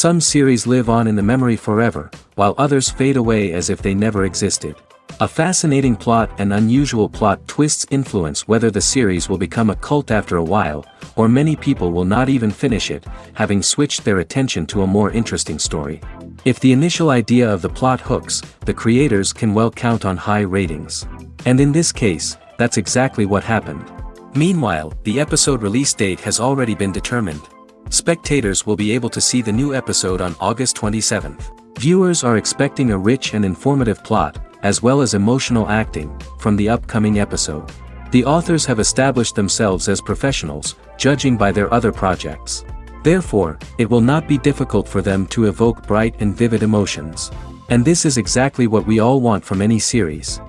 Some series live on in the memory forever, while others fade away as if they never existed. A fascinating plot and unusual plot twists influence whether the series will become a cult after a while, or many people will not even finish it, having switched their attention to a more interesting story. If the initial idea of the plot hooks, the creators can well count on high ratings. And in this case, that's exactly what happened. Meanwhile, the episode release date has already been determined. Spectators will be able to see the new episode on August 27th. Viewers are expecting a rich and informative plot, as well as emotional acting, from the upcoming episode. The authors have established themselves as professionals, judging by their other projects. Therefore, it will not be difficult for them to evoke bright and vivid emotions. And this is exactly what we all want from any series.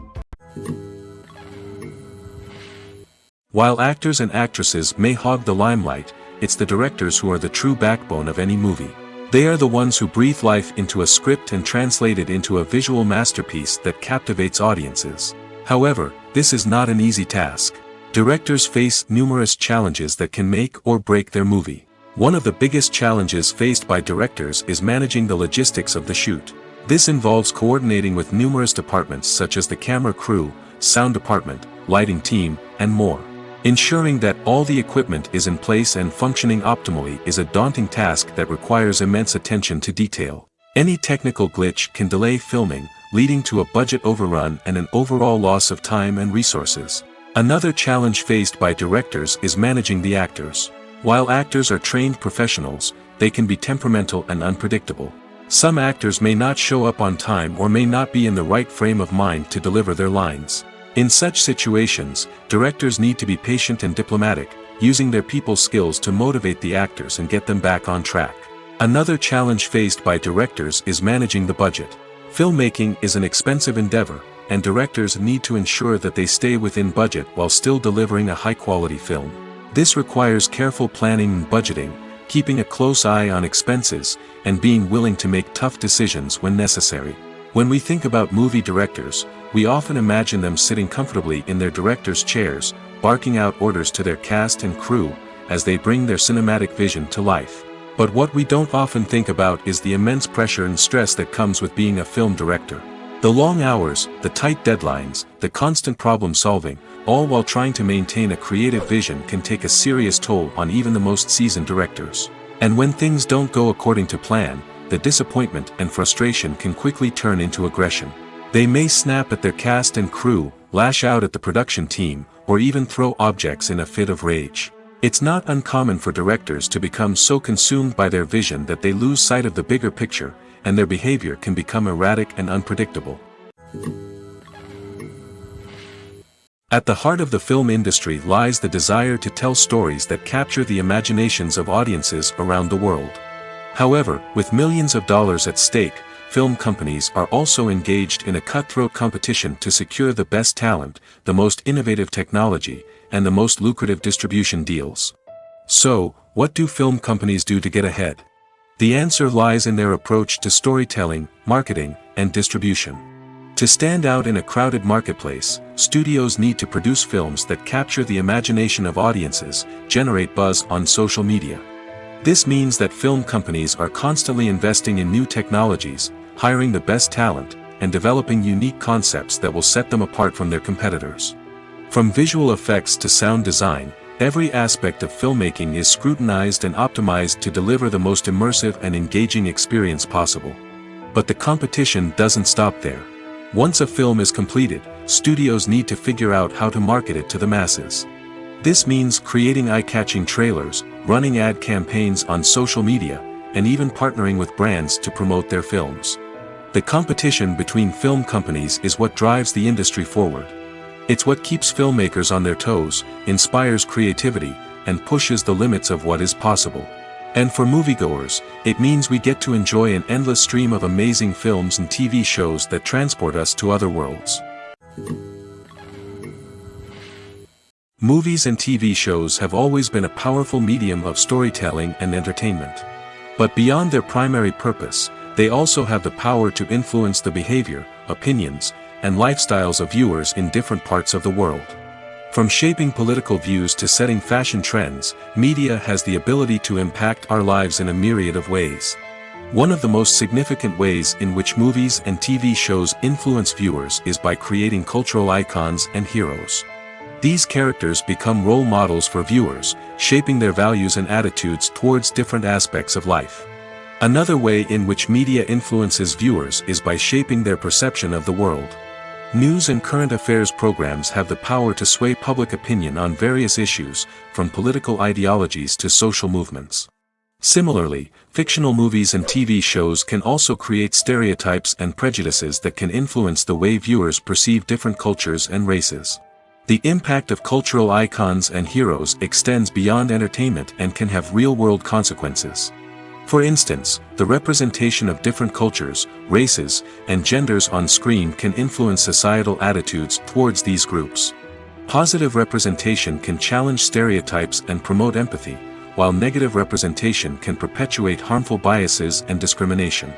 While actors and actresses may hog the limelight, it's the directors who are the true backbone of any movie. They are the ones who breathe life into a script and translate it into a visual masterpiece that captivates audiences. However, this is not an easy task. Directors face numerous challenges that can make or break their movie. One of the biggest challenges faced by directors is managing the logistics of the shoot. This involves coordinating with numerous departments such as the camera crew, sound department, lighting team, and more. Ensuring that all the equipment is in place and functioning optimally is a daunting task that requires immense attention to detail. Any technical glitch can delay filming, leading to a budget overrun and an overall loss of time and resources. Another challenge faced by directors is managing the actors. While actors are trained professionals, they can be temperamental and unpredictable. Some actors may not show up on time or may not be in the right frame of mind to deliver their lines. In such situations, directors need to be patient and diplomatic, using their people skills to motivate the actors and get them back on track. Another challenge faced by directors is managing the budget. Filmmaking is an expensive endeavor, and directors need to ensure that they stay within budget while still delivering a high-quality film. This requires careful planning and budgeting, keeping a close eye on expenses, and being willing to make tough decisions when necessary. When we think about movie directors, we often imagine them sitting comfortably in their director's chairs, barking out orders to their cast and crew, as they bring their cinematic vision to life. But what we don't often think about is the immense pressure and stress that comes with being a film director. The long hours, the tight deadlines, the constant problem solving, all while trying to maintain a creative vision can take a serious toll on even the most seasoned directors. And when things don't go according to plan, the disappointment and frustration can quickly turn into aggression. They may snap at their cast and crew, lash out at the production team, or even throw objects in a fit of rage. It's not uncommon for directors to become so consumed by their vision that they lose sight of the bigger picture, and their behavior can become erratic and unpredictable. At the heart of the film industry lies the desire to tell stories that capture the imaginations of audiences around the world. However, with millions of dollars at stake, film companies are also engaged in a cutthroat competition to secure the best talent, the most innovative technology, and the most lucrative distribution deals. So, what do film companies do to get ahead? The answer lies in their approach to storytelling, marketing, and distribution. To stand out in a crowded marketplace, studios need to produce films that capture the imagination of audiences, generate buzz on social media. This means that film companies are constantly investing in new technologies, hiring the best talent, and developing unique concepts that will set them apart from their competitors. From visual effects to sound design, every aspect of filmmaking is scrutinized and optimized to deliver the most immersive and engaging experience possible. But the competition doesn't stop there. Once a film is completed, studios need to figure out how to market it to the masses. This means creating eye-catching trailers, running ad campaigns on social media, and even partnering with brands to promote their films. The competition between film companies is what drives the industry forward. It's what keeps filmmakers on their toes, inspires creativity, and pushes the limits of what is possible. And for moviegoers, it means we get to enjoy an endless stream of amazing films and TV shows that transport us to other worlds. Movies and TV shows have always been a powerful medium of storytelling and entertainment. But beyond their primary purpose, they also have the power to influence the behavior, opinions, and lifestyles of viewers in different parts of the world. From shaping political views to setting fashion trends, media has the ability to impact our lives in a myriad of ways. One of the most significant ways in which movies and TV shows influence viewers is by creating cultural icons and heroes. These characters become role models for viewers, shaping their values and attitudes towards different aspects of life. Another way in which media influences viewers is by shaping their perception of the world. News and current affairs programs have the power to sway public opinion on various issues, from political ideologies to social movements. Similarly, fictional movies and TV shows can also create stereotypes and prejudices that can influence the way viewers perceive different cultures and races. The impact of cultural icons and heroes extends beyond entertainment and can have real-world consequences. For instance, the representation of different cultures, races, and genders on screen can influence societal attitudes towards these groups. Positive representation can challenge stereotypes and promote empathy, while negative representation can perpetuate harmful biases and discrimination.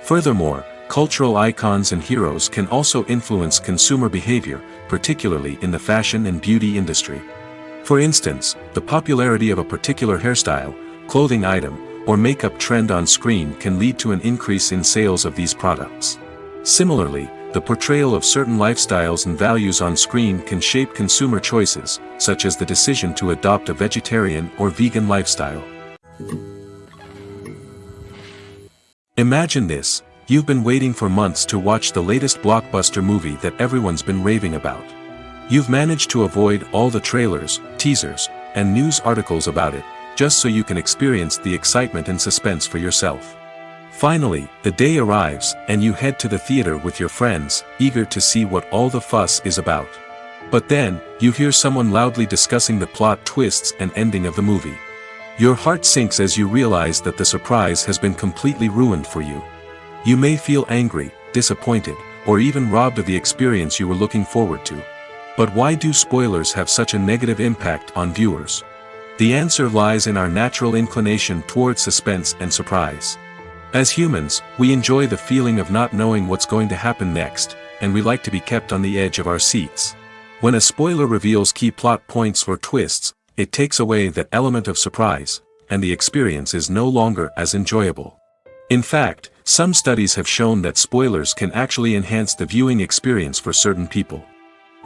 Furthermore, cultural icons and heroes can also influence consumer behavior, particularly in the fashion and beauty industry. For instance, the popularity of a particular hairstyle, clothing item, or makeup trend on screen can lead to an increase in sales of these products. Similarly, the portrayal of certain lifestyles and values on screen can shape consumer choices, such as the decision to adopt a vegetarian or vegan lifestyle. Imagine this: you've been waiting for months to watch the latest blockbuster movie that everyone's been raving about. You've managed to avoid all the trailers, teasers, and news articles about it, just so you can experience the excitement and suspense for yourself. Finally, the day arrives, and you head to the theater with your friends, eager to see what all the fuss is about. But then, you hear someone loudly discussing the plot twists and ending of the movie. Your heart sinks as you realize that the surprise has been completely ruined for you. You may feel angry, disappointed, or even robbed of the experience you were looking forward to. But why do spoilers have such a negative impact on viewers? The answer lies in our natural inclination towards suspense and surprise. As humans, we enjoy the feeling of not knowing what's going to happen next, and we like to be kept on the edge of our seats. When a spoiler reveals key plot points or twists, it takes away that element of surprise, and the experience is no longer as enjoyable. In fact, some studies have shown that spoilers can actually enhance the viewing experience for certain people.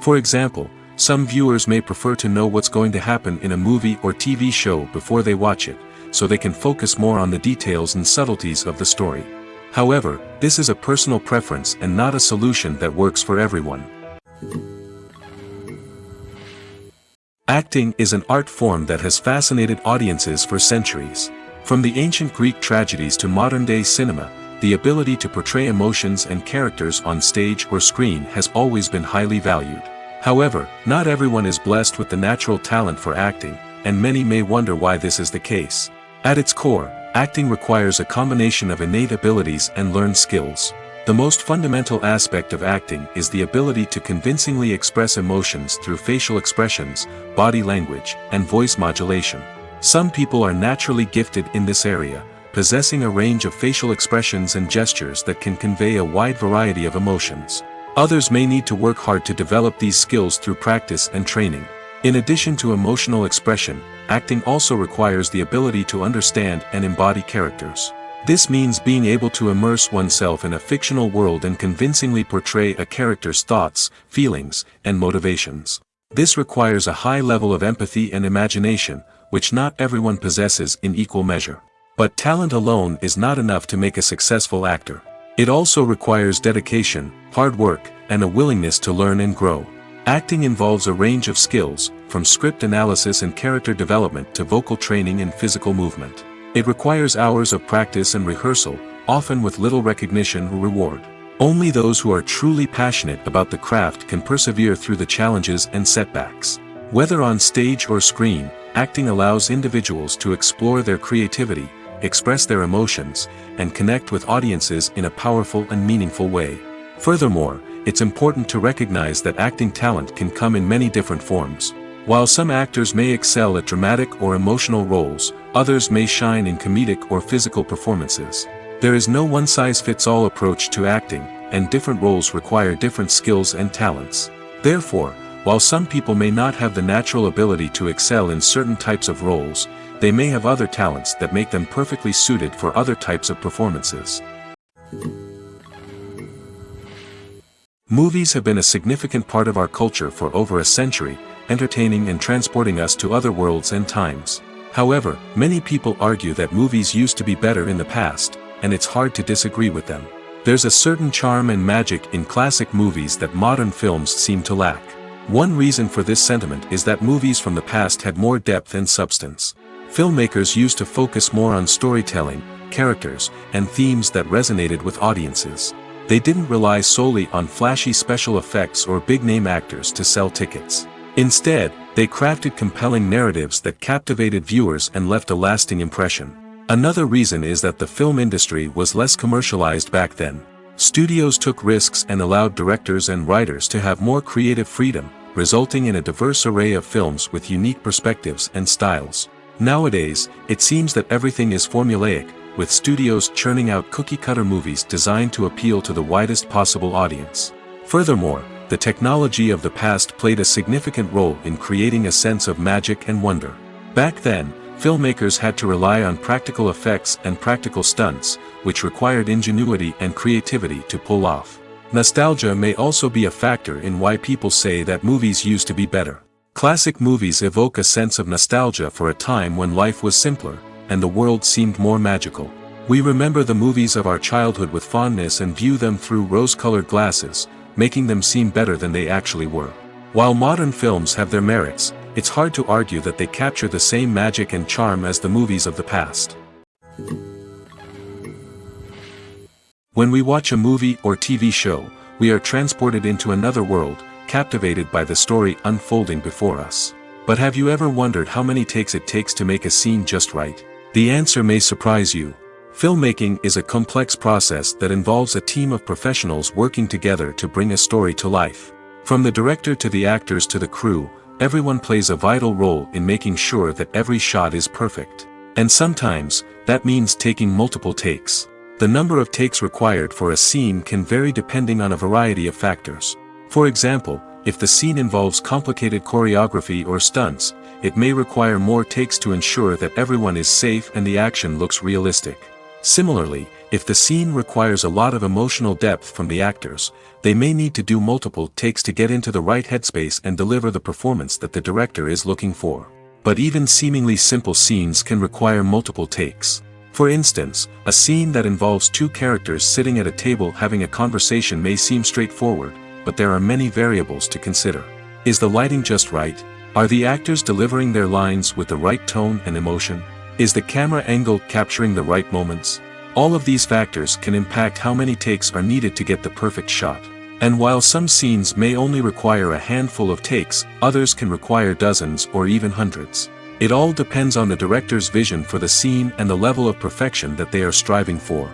For example, some viewers may prefer to know what's going to happen in a movie or TV show before they watch it, so they can focus more on the details and subtleties of the story. However, this is a personal preference and not a solution that works for everyone. Acting is an art form that has fascinated audiences for centuries. From the ancient Greek tragedies to modern-day cinema, the ability to portray emotions and characters on stage or screen has always been highly valued. However, not everyone is blessed with the natural talent for acting, and many may wonder why this is the case. At its core, acting requires a combination of innate abilities and learned skills. The most fundamental aspect of acting is the ability to convincingly express emotions through facial expressions, body language, and voice modulation. Some people are naturally gifted in this area, possessing a range of facial expressions and gestures that can convey a wide variety of emotions. Others may need to work hard to develop these skills through practice and training. In addition to emotional expression, acting also requires the ability to understand and embody characters. This means being able to immerse oneself in a fictional world and convincingly portray a character's thoughts, feelings, and motivations. This requires a high level of empathy and imagination, which not everyone possesses in equal measure. But talent alone is not enough to make a successful actor. It also requires dedication, hard work, and a willingness to learn and grow. Acting involves a range of skills, from script analysis and character development to vocal training and physical movement. It requires hours of practice and rehearsal, often with little recognition or reward. Only those who are truly passionate about the craft can persevere through the challenges and setbacks. Whether on stage or screen, acting allows individuals to explore their creativity, express their emotions, and connect with audiences in a powerful and meaningful way. Furthermore, it's important to recognize that acting talent can come in many different forms. While some actors may excel at dramatic or emotional roles, others may shine in comedic or physical performances. There is no one-size-fits-all approach to acting, and different roles require different skills and talents. Therefore, while some people may not have the natural ability to excel in certain types of roles, they may have other talents that make them perfectly suited for other types of performances. Movies have been a significant part of our culture for over a century, entertaining and transporting us to other worlds and times. However, many people argue that movies used to be better in the past, and it's hard to disagree with them. There's a certain charm and magic in classic movies that modern films seem to lack. One reason for this sentiment is that movies from the past had more depth and substance. Filmmakers used to focus more on storytelling, characters, and themes that resonated with audiences. They didn't rely solely on flashy special effects or big-name actors to sell tickets. Instead, they crafted compelling narratives that captivated viewers and left a lasting impression. Another reason is that the film industry was less commercialized back then. Studios took risks and allowed directors and writers to have more creative freedom, resulting in a diverse array of films with unique perspectives and styles. Nowadays, it seems that everything is formulaic, with studios churning out cookie-cutter movies designed to appeal to the widest possible audience. Furthermore, the technology of the past played a significant role in creating a sense of magic and wonder. Back then, filmmakers had to rely on practical effects and practical stunts, which required ingenuity and creativity to pull off. Nostalgia may also be a factor in why people say that movies used to be better. Classic movies evoke a sense of nostalgia for a time when life was simpler, and the world seemed more magical. We remember the movies of our childhood with fondness and view them through rose-colored glasses, making them seem better than they actually were. While modern films have their merits, it's hard to argue that they capture the same magic and charm as the movies of the past. When we watch a movie or TV show, we are transported into another world, captivated by the story unfolding before us. But have you ever wondered how many takes it takes to make a scene just right? The answer may surprise you. Filmmaking is a complex process that involves a team of professionals working together to bring a story to life. From the director to the actors to the crew, everyone plays a vital role in making sure that every shot is perfect. And sometimes, that means taking multiple takes. The number of takes required for a scene can vary depending on a variety of factors. For example, if the scene involves complicated choreography or stunts, it may require more takes to ensure that everyone is safe and the action looks realistic. Similarly, if the scene requires a lot of emotional depth from the actors, they may need to do multiple takes to get into the right headspace and deliver the performance that the director is looking for. But even seemingly simple scenes can require multiple takes. For instance, a scene that involves two characters sitting at a table having a conversation may seem straightforward, but there are many variables to consider. Is the lighting just right? Are the actors delivering their lines with the right tone and emotion? Is the camera angle capturing the right moments? All of these factors can impact how many takes are needed to get the perfect shot. And while some scenes may only require a handful of takes, others can require dozens or even hundreds. It all depends on the director's vision for the scene and the level of perfection that they are striving for.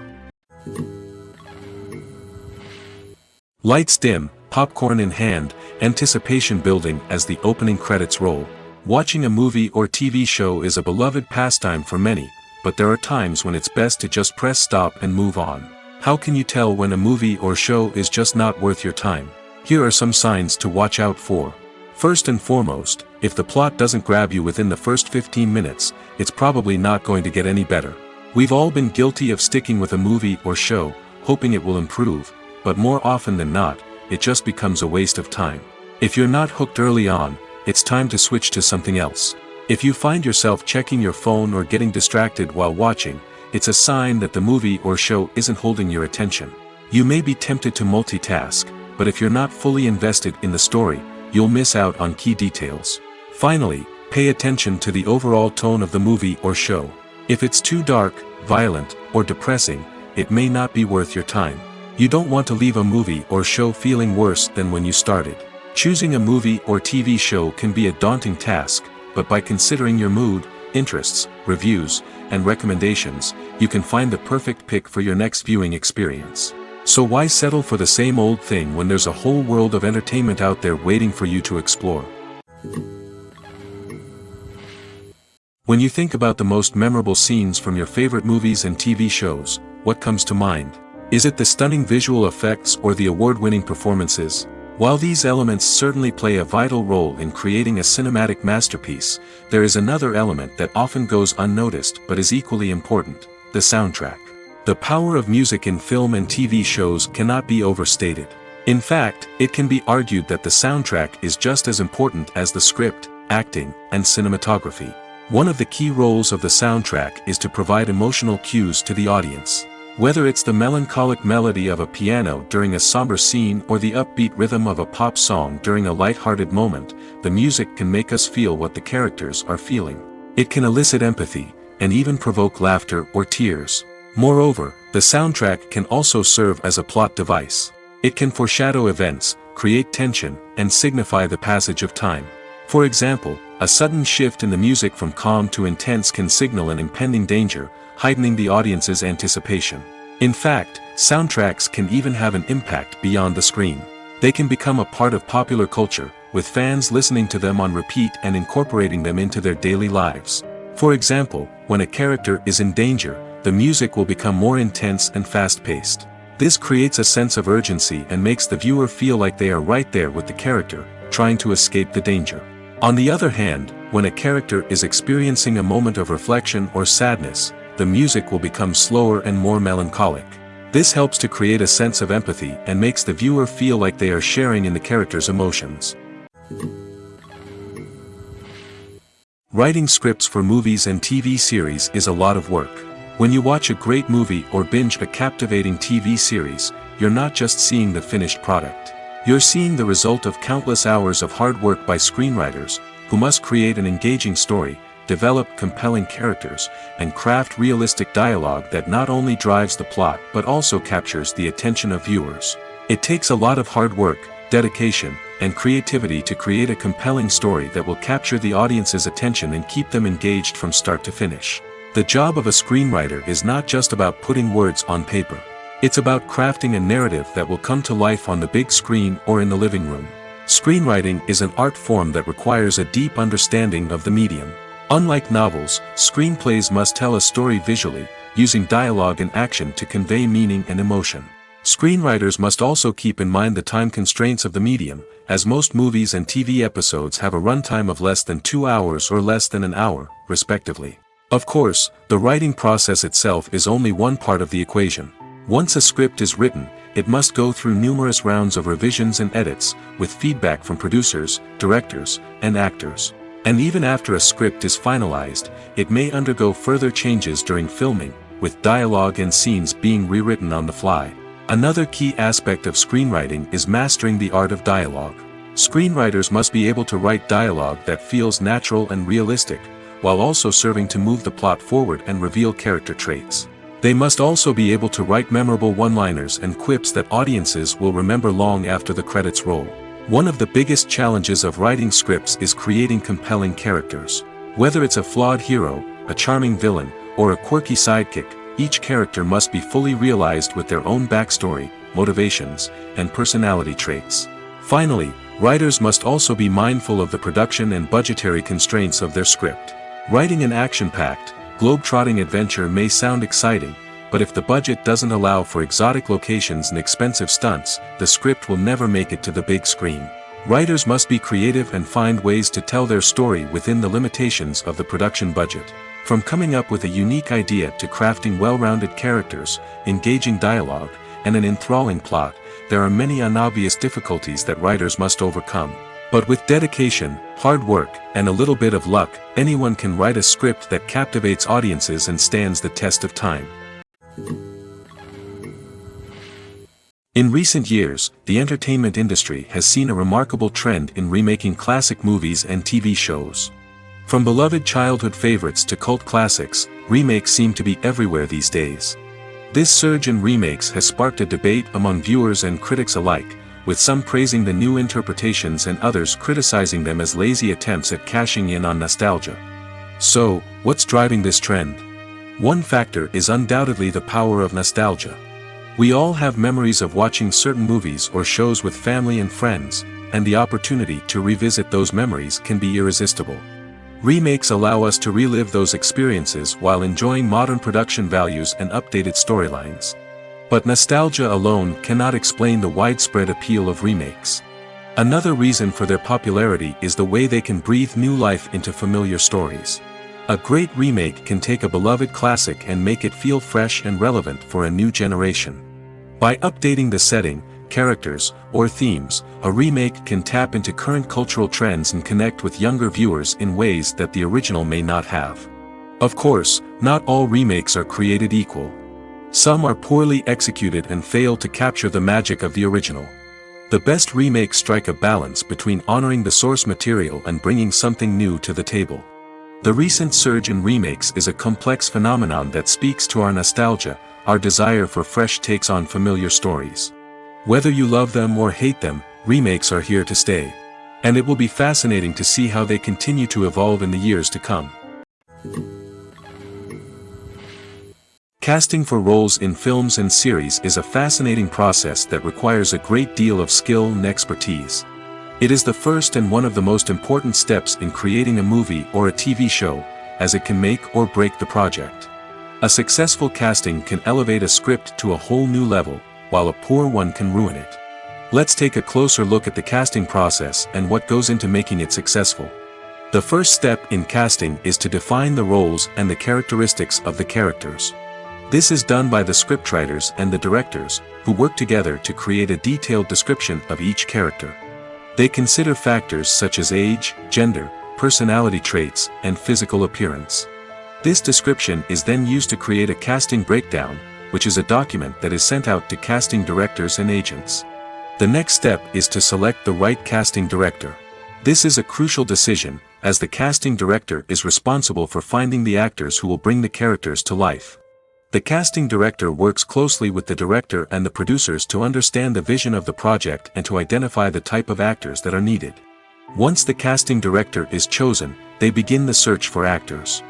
Lights dim, popcorn in hand, anticipation building as the opening credits roll. Watching a movie or TV show is a beloved pastime for many, but there are times when it's best to just press stop and move on. How can you tell when a movie or show is just not worth your time? Here are some signs to watch out for. First and foremost, if the plot doesn't grab you within the first 15 minutes, it's probably not going to get any better. We've all been guilty of sticking with a movie or show, hoping it will improve, but more often than not, it just becomes a waste of time. If you're not hooked early on, it's time to switch to something else. If you find yourself checking your phone or getting distracted while watching, it's a sign that the movie or show isn't holding your attention. You may be tempted to multitask, but if you're not fully invested in the story, you'll miss out on key details. Finally, pay attention to the overall tone of the movie or show. If it's too dark, violent, or depressing, it may not be worth your time. You don't want to leave a movie or show feeling worse than when you started. Choosing a movie or TV show can be a daunting task, but by considering your mood, interests, reviews, and recommendations, you can find the perfect pick for your next viewing experience. So why settle for the same old thing when there's a whole world of entertainment out there waiting for you to explore? When you think about the most memorable scenes from your favorite movies and TV shows, what comes to mind? Is it the stunning visual effects or the award-winning performances? While these elements certainly play a vital role in creating a cinematic masterpiece, there is another element that often goes unnoticed but is equally important: the soundtrack. The power of music in film and TV shows cannot be overstated. In fact, it can be argued that the soundtrack is just as important as the script, acting, and cinematography. One of the key roles of the soundtrack is to provide emotional cues to the audience. Whether it's the melancholic melody of a piano during a somber scene or the upbeat rhythm of a pop song during a light-hearted moment, the music can make us feel what the characters are feeling. It can elicit empathy, and even provoke laughter or tears. Moreover, the soundtrack can also serve as a plot device. It can foreshadow events, create tension, and signify the passage of time. For example, a sudden shift in the music from calm to intense can signal an impending danger, heightening the audience's anticipation. In fact, soundtracks can even have an impact beyond the screen. They can become a part of popular culture, with fans listening to them on repeat and incorporating them into their daily lives. For example, when a character is in danger, the music will become more intense and fast-paced. This creates a sense of urgency and makes the viewer feel like they are right there with the character, trying to escape the danger. On the other hand, when a character is experiencing a moment of reflection or sadness, the music will become slower and more melancholic. This helps to create a sense of empathy and makes the viewer feel like they are sharing in the character's emotions. Writing scripts for movies and TV series is a lot of work. When you watch a great movie or binge a captivating TV series, you're not just seeing the finished product. You're seeing the result of countless hours of hard work by screenwriters, who must create an engaging story, develop compelling characters, and craft realistic dialogue that not only drives the plot but also captures the attention of viewers. It takes a lot of hard work, dedication, and creativity to create a compelling story that will capture the audience's attention and keep them engaged from start to finish. The job of a screenwriter is not just about putting words on paper. It's about crafting a narrative that will come to life on the big screen or in the living room. Screenwriting is an art form that requires a deep understanding of the medium. Unlike novels, screenplays must tell a story visually, using dialogue and action to convey meaning and emotion. Screenwriters must also keep in mind the time constraints of the medium, as most movies and TV episodes have a runtime of less than 2 hours or less than an hour, respectively. Of course, the writing process itself is only one part of the equation. Once a script is written, it must go through numerous rounds of revisions and edits, with feedback from producers, directors, and actors. And even after a script is finalized, it may undergo further changes during filming, with dialogue and scenes being rewritten on the fly. Another key aspect of screenwriting is mastering the art of dialogue. Screenwriters must be able to write dialogue that feels natural and realistic, while also serving to move the plot forward and reveal character traits. They must also be able to write memorable one-liners and quips that audiences will remember long after the credits roll. One of the biggest challenges of writing scripts is creating compelling characters. Whether it's a flawed hero, a charming villain, or a quirky sidekick, each character must be fully realized with their own backstory, motivations, and personality traits. Finally, writers must also be mindful of the production and budgetary constraints of their script. Writing an action-packed, globe-trotting adventure may sound exciting, but if the budget doesn't allow for exotic locations and expensive stunts, the script will never make it to the big screen. Writers must be creative and find ways to tell their story within the limitations of the production budget. From coming up with a unique idea to crafting well-rounded characters, engaging dialogue, and an enthralling plot, there are many unobvious difficulties that writers must overcome. But with dedication, hard work, and a little bit of luck, anyone can write a script that captivates audiences and stands the test of time. In recent years, the entertainment industry has seen a remarkable trend in remaking classic movies and TV shows. From beloved childhood favorites to cult classics, remakes seem to be everywhere these days. This surge in remakes has sparked a debate among viewers and critics alike, with some praising the new interpretations and others criticizing them as lazy attempts at cashing in on nostalgia. So, what's driving this trend? One factor is undoubtedly the power of nostalgia. We all have memories of watching certain movies or shows with family and friends, and the opportunity to revisit those memories can be irresistible. Remakes allow us to relive those experiences while enjoying modern production values and updated storylines. But nostalgia alone cannot explain the widespread appeal of remakes. Another reason for their popularity is the way they can breathe new life into familiar stories. A great remake can take a beloved classic and make it feel fresh and relevant for a new generation. By updating the setting, characters, or themes, a remake can tap into current cultural trends and connect with younger viewers in ways that the original may not have. Of course, not all remakes are created equal. Some are poorly executed and fail to capture the magic of the original. The best remakes strike a balance between honoring the source material and bringing something new to the table. The recent surge in remakes is a complex phenomenon that speaks to our nostalgia, our desire for fresh takes on familiar stories. Whether you love them or hate them, remakes are here to stay. And it will be fascinating to see how they continue to evolve in the years to come. Casting for roles in films and series is a fascinating process that requires a great deal of skill and expertise. It is the first and one of the most important steps in creating a movie or a TV show, as it can make or break the project. A successful casting can elevate a script to a whole new level, while a poor one can ruin it. Let's take a closer look at the casting process and what goes into making it successful. The first step in casting is to define the roles and the characteristics of the characters. This is done by the scriptwriters and the directors, who work together to create a detailed description of each character. They consider factors such as age, gender, personality traits, and physical appearance. This description is then used to create a casting breakdown, which is a document that is sent out to casting directors and agents. The next step is to select the right casting director. This is a crucial decision, as the casting director is responsible for finding the actors who will bring the characters to life. The casting director works closely with the director and the producers to understand the vision of the project and to identify the type of actors that are needed. Once the casting director is chosen, they begin the search for actors.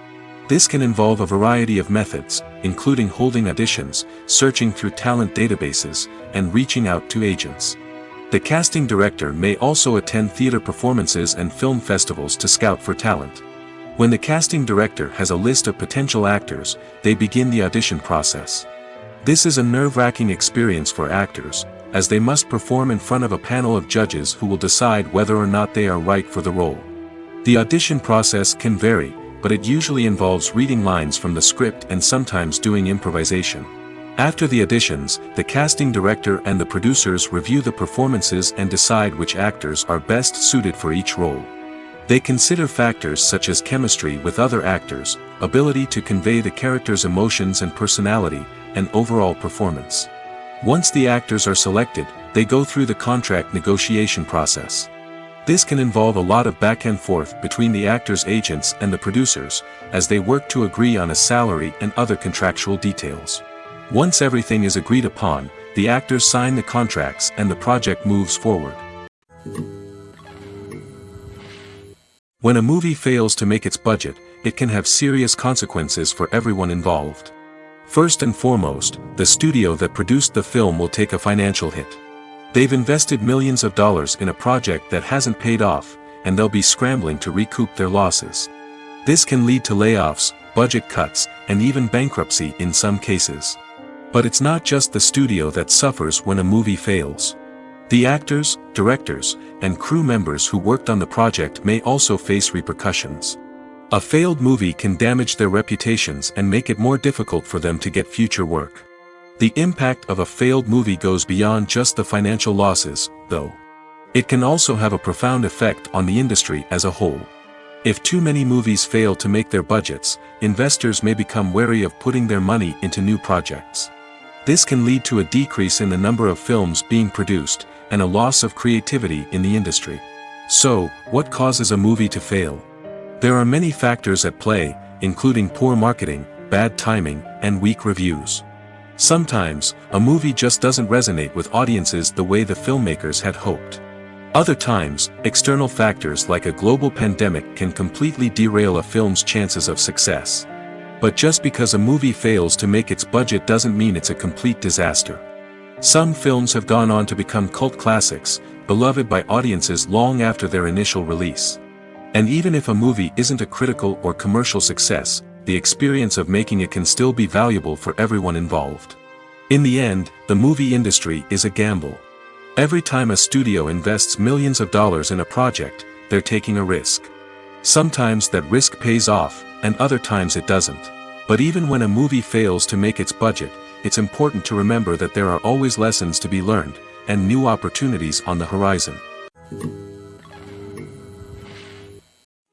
This can involve a variety of methods, including holding auditions, searching through talent databases, and reaching out to agents. The casting director may also attend theater performances and film festivals to scout for talent. When the casting director has a list of potential actors, they begin the audition process. This is a nerve-wracking experience for actors, as they must perform in front of a panel of judges who will decide whether or not they are right for the role. The audition process can vary, but it usually involves reading lines from the script and sometimes doing improvisation. After the auditions, the casting director and the producers review the performances and decide which actors are best suited for each role. They consider factors such as chemistry with other actors, ability to convey the character's emotions and personality, and overall performance. Once the actors are selected, they go through the contract negotiation process. This can involve a lot of back and forth between the actors' agents and the producers, as they work to agree on a salary and other contractual details. Once everything is agreed upon, the actors sign the contracts and the project moves forward. When a movie fails to make its budget, it can have serious consequences for everyone involved. First and foremost, the studio that produced the film will take a financial hit. They've invested millions of dollars in a project that hasn't paid off, and they'll be scrambling to recoup their losses. This can lead to layoffs, budget cuts, and even bankruptcy in some cases. But it's not just the studio that suffers when a movie fails. The actors, directors, and crew members who worked on the project may also face repercussions. A failed movie can damage their reputations and make it more difficult for them to get future work. The impact of a failed movie goes beyond just the financial losses, though. It can also have a profound effect on the industry as a whole. If too many movies fail to make their budgets, investors may become wary of putting their money into new projects. This can lead to a decrease in the number of films being produced, and a loss of creativity in the industry. So, what causes a movie to fail? There are many factors at play, including poor marketing, bad timing, and weak reviews. Sometimes, a movie just doesn't resonate with audiences the way the filmmakers had hoped. Other times, external factors like a global pandemic can completely derail a film's chances of success. But just because a movie fails to make its budget doesn't mean it's a complete disaster. Some films have gone on to become cult classics, beloved by audiences long after their initial release. And even if a movie isn't a critical or commercial success, the experience of making it can still be valuable for everyone involved. In the end, the movie industry is a gamble. Every time a studio invests millions of dollars in a project, they're taking a risk. Sometimes that risk pays off, and other times it doesn't. But even when a movie fails to make its budget, it's important to remember that there are always lessons to be learned, and new opportunities on the horizon.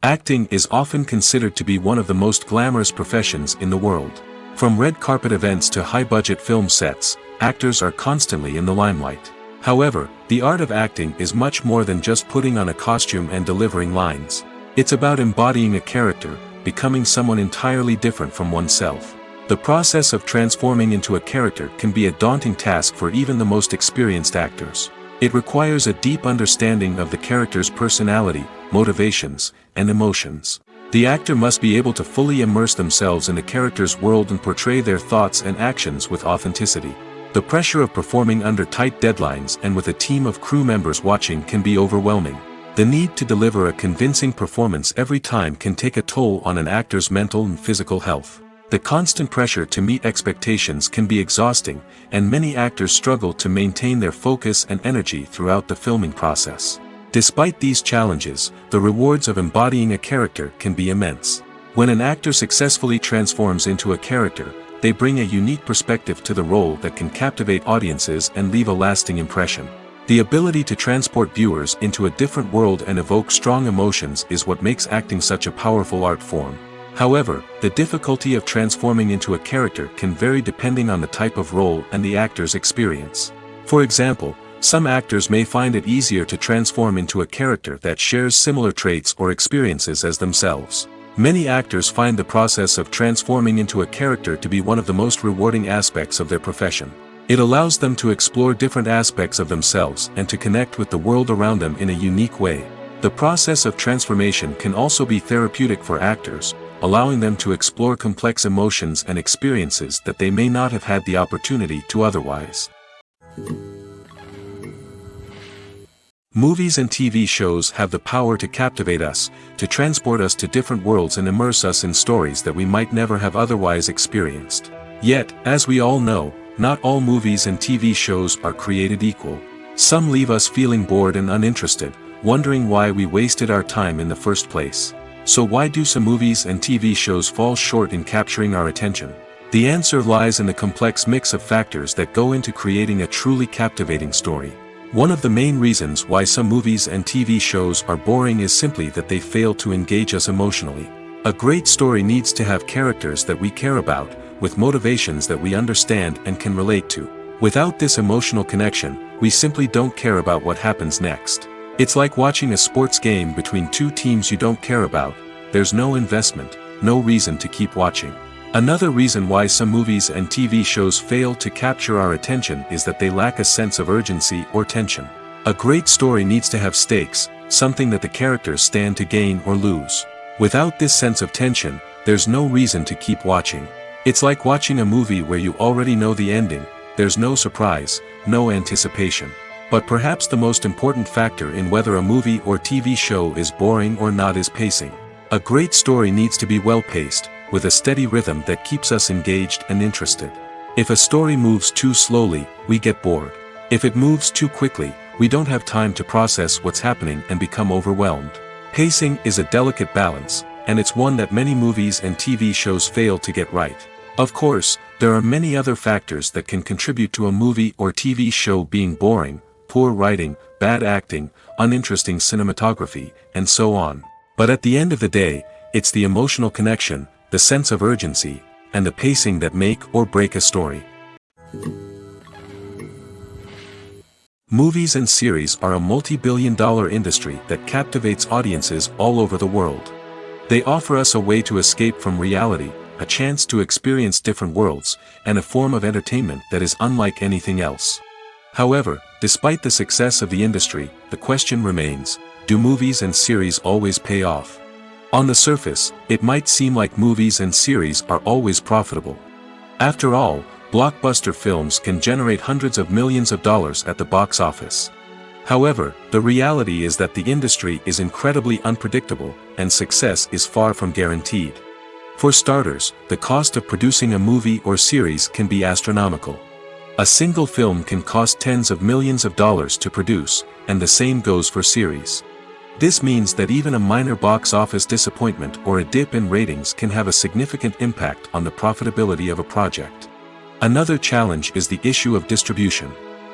Acting is often considered to be one of the most glamorous professions in the world. From red carpet events to high-budget film sets, actors are constantly in the limelight. However, the art of acting is much more than just putting on a costume and delivering lines. It's about embodying a character, becoming someone entirely different from oneself. The process of transforming into a character can be a daunting task for even the most experienced actors. It requires a deep understanding of the character's personality, motivations, and emotions. The actor must be able to fully immerse themselves in the character's world and portray their thoughts and actions with authenticity. The pressure of performing under tight deadlines and with a team of crew members watching can be overwhelming. The need to deliver a convincing performance every time can take a toll on an actor's mental and physical health. The constant pressure to meet expectations can be exhausting, and many actors struggle to maintain their focus and energy throughout the filming process. Despite these challenges, the rewards of embodying a character can be immense. When an actor successfully transforms into a character, they bring a unique perspective to the role that can captivate audiences and leave a lasting impression. The ability to transport viewers into a different world and evoke strong emotions is what makes acting such a powerful art form. However, the difficulty of transforming into a character can vary depending on the type of role and the actor's experience. For example, some actors may find it easier to transform into a character that shares similar traits or experiences as themselves. Many actors find the process of transforming into a character to be one of the most rewarding aspects of their profession. It allows them to explore different aspects of themselves and to connect with the world around them in a unique way. The process of transformation can also be therapeutic for actors, allowing them to explore complex emotions and experiences that they may not have had the opportunity to otherwise. Movies and TV shows have the power to captivate us, to transport us to different worlds and immerse us in stories that we might never have otherwise experienced. Yet, as we all know, not all movies and TV shows are created equal. Some leave us feeling bored and uninterested, wondering why we wasted our time in the first place. So why do some movies and TV shows fall short in capturing our attention? The answer lies in the complex mix of factors that go into creating a truly captivating story. One of the main reasons why some movies and TV shows are boring is simply that they fail to engage us emotionally. A great story needs to have characters that we care about, with motivations that we understand and can relate to. Without this emotional connection, we simply don't care about what happens next. It's like watching a sports game between two teams you don't care about. There's no investment, no reason to keep watching. Another reason why some movies and TV shows fail to capture our attention is that they lack a sense of urgency or tension. A great story needs to have stakes, something that the characters stand to gain or lose. Without this sense of tension, there's no reason to keep watching. It's like watching a movie where you already know the ending. There's no surprise, no anticipation. But perhaps the most important factor in whether a movie or TV show is boring or not is pacing. A great story needs to be well-paced, with a steady rhythm that keeps us engaged and interested. If a story moves too slowly, we get bored. If it moves too quickly, we don't have time to process what's happening and become overwhelmed. Pacing is a delicate balance, and it's one that many movies and TV shows fail to get right. Of course, there are many other factors that can contribute to a movie or TV show being boring: poor writing, bad acting, uninteresting cinematography, and so on. But at the end of the day, it's the emotional connection, the sense of urgency, and the pacing that make or break a story. Movies and series are a multi-billion-dollar industry that captivates audiences all over the world. They offer us a way to escape from reality, a chance to experience different worlds, and a form of entertainment that is unlike anything else. However, despite the success of the industry, the question remains: do movies and series always pay off? On the surface, it might seem like movies and series are always profitable. After all, blockbuster films can generate hundreds of millions of dollars at the box office. However, the reality is that the industry is incredibly unpredictable, and success is far from guaranteed. For starters, the cost of producing a movie or series can be astronomical. A single film can cost tens of millions of dollars to produce, and the same goes for series. This means that even a minor box office disappointment or a dip in ratings can have a significant impact on the profitability of a project. Another challenge is the issue of distribution.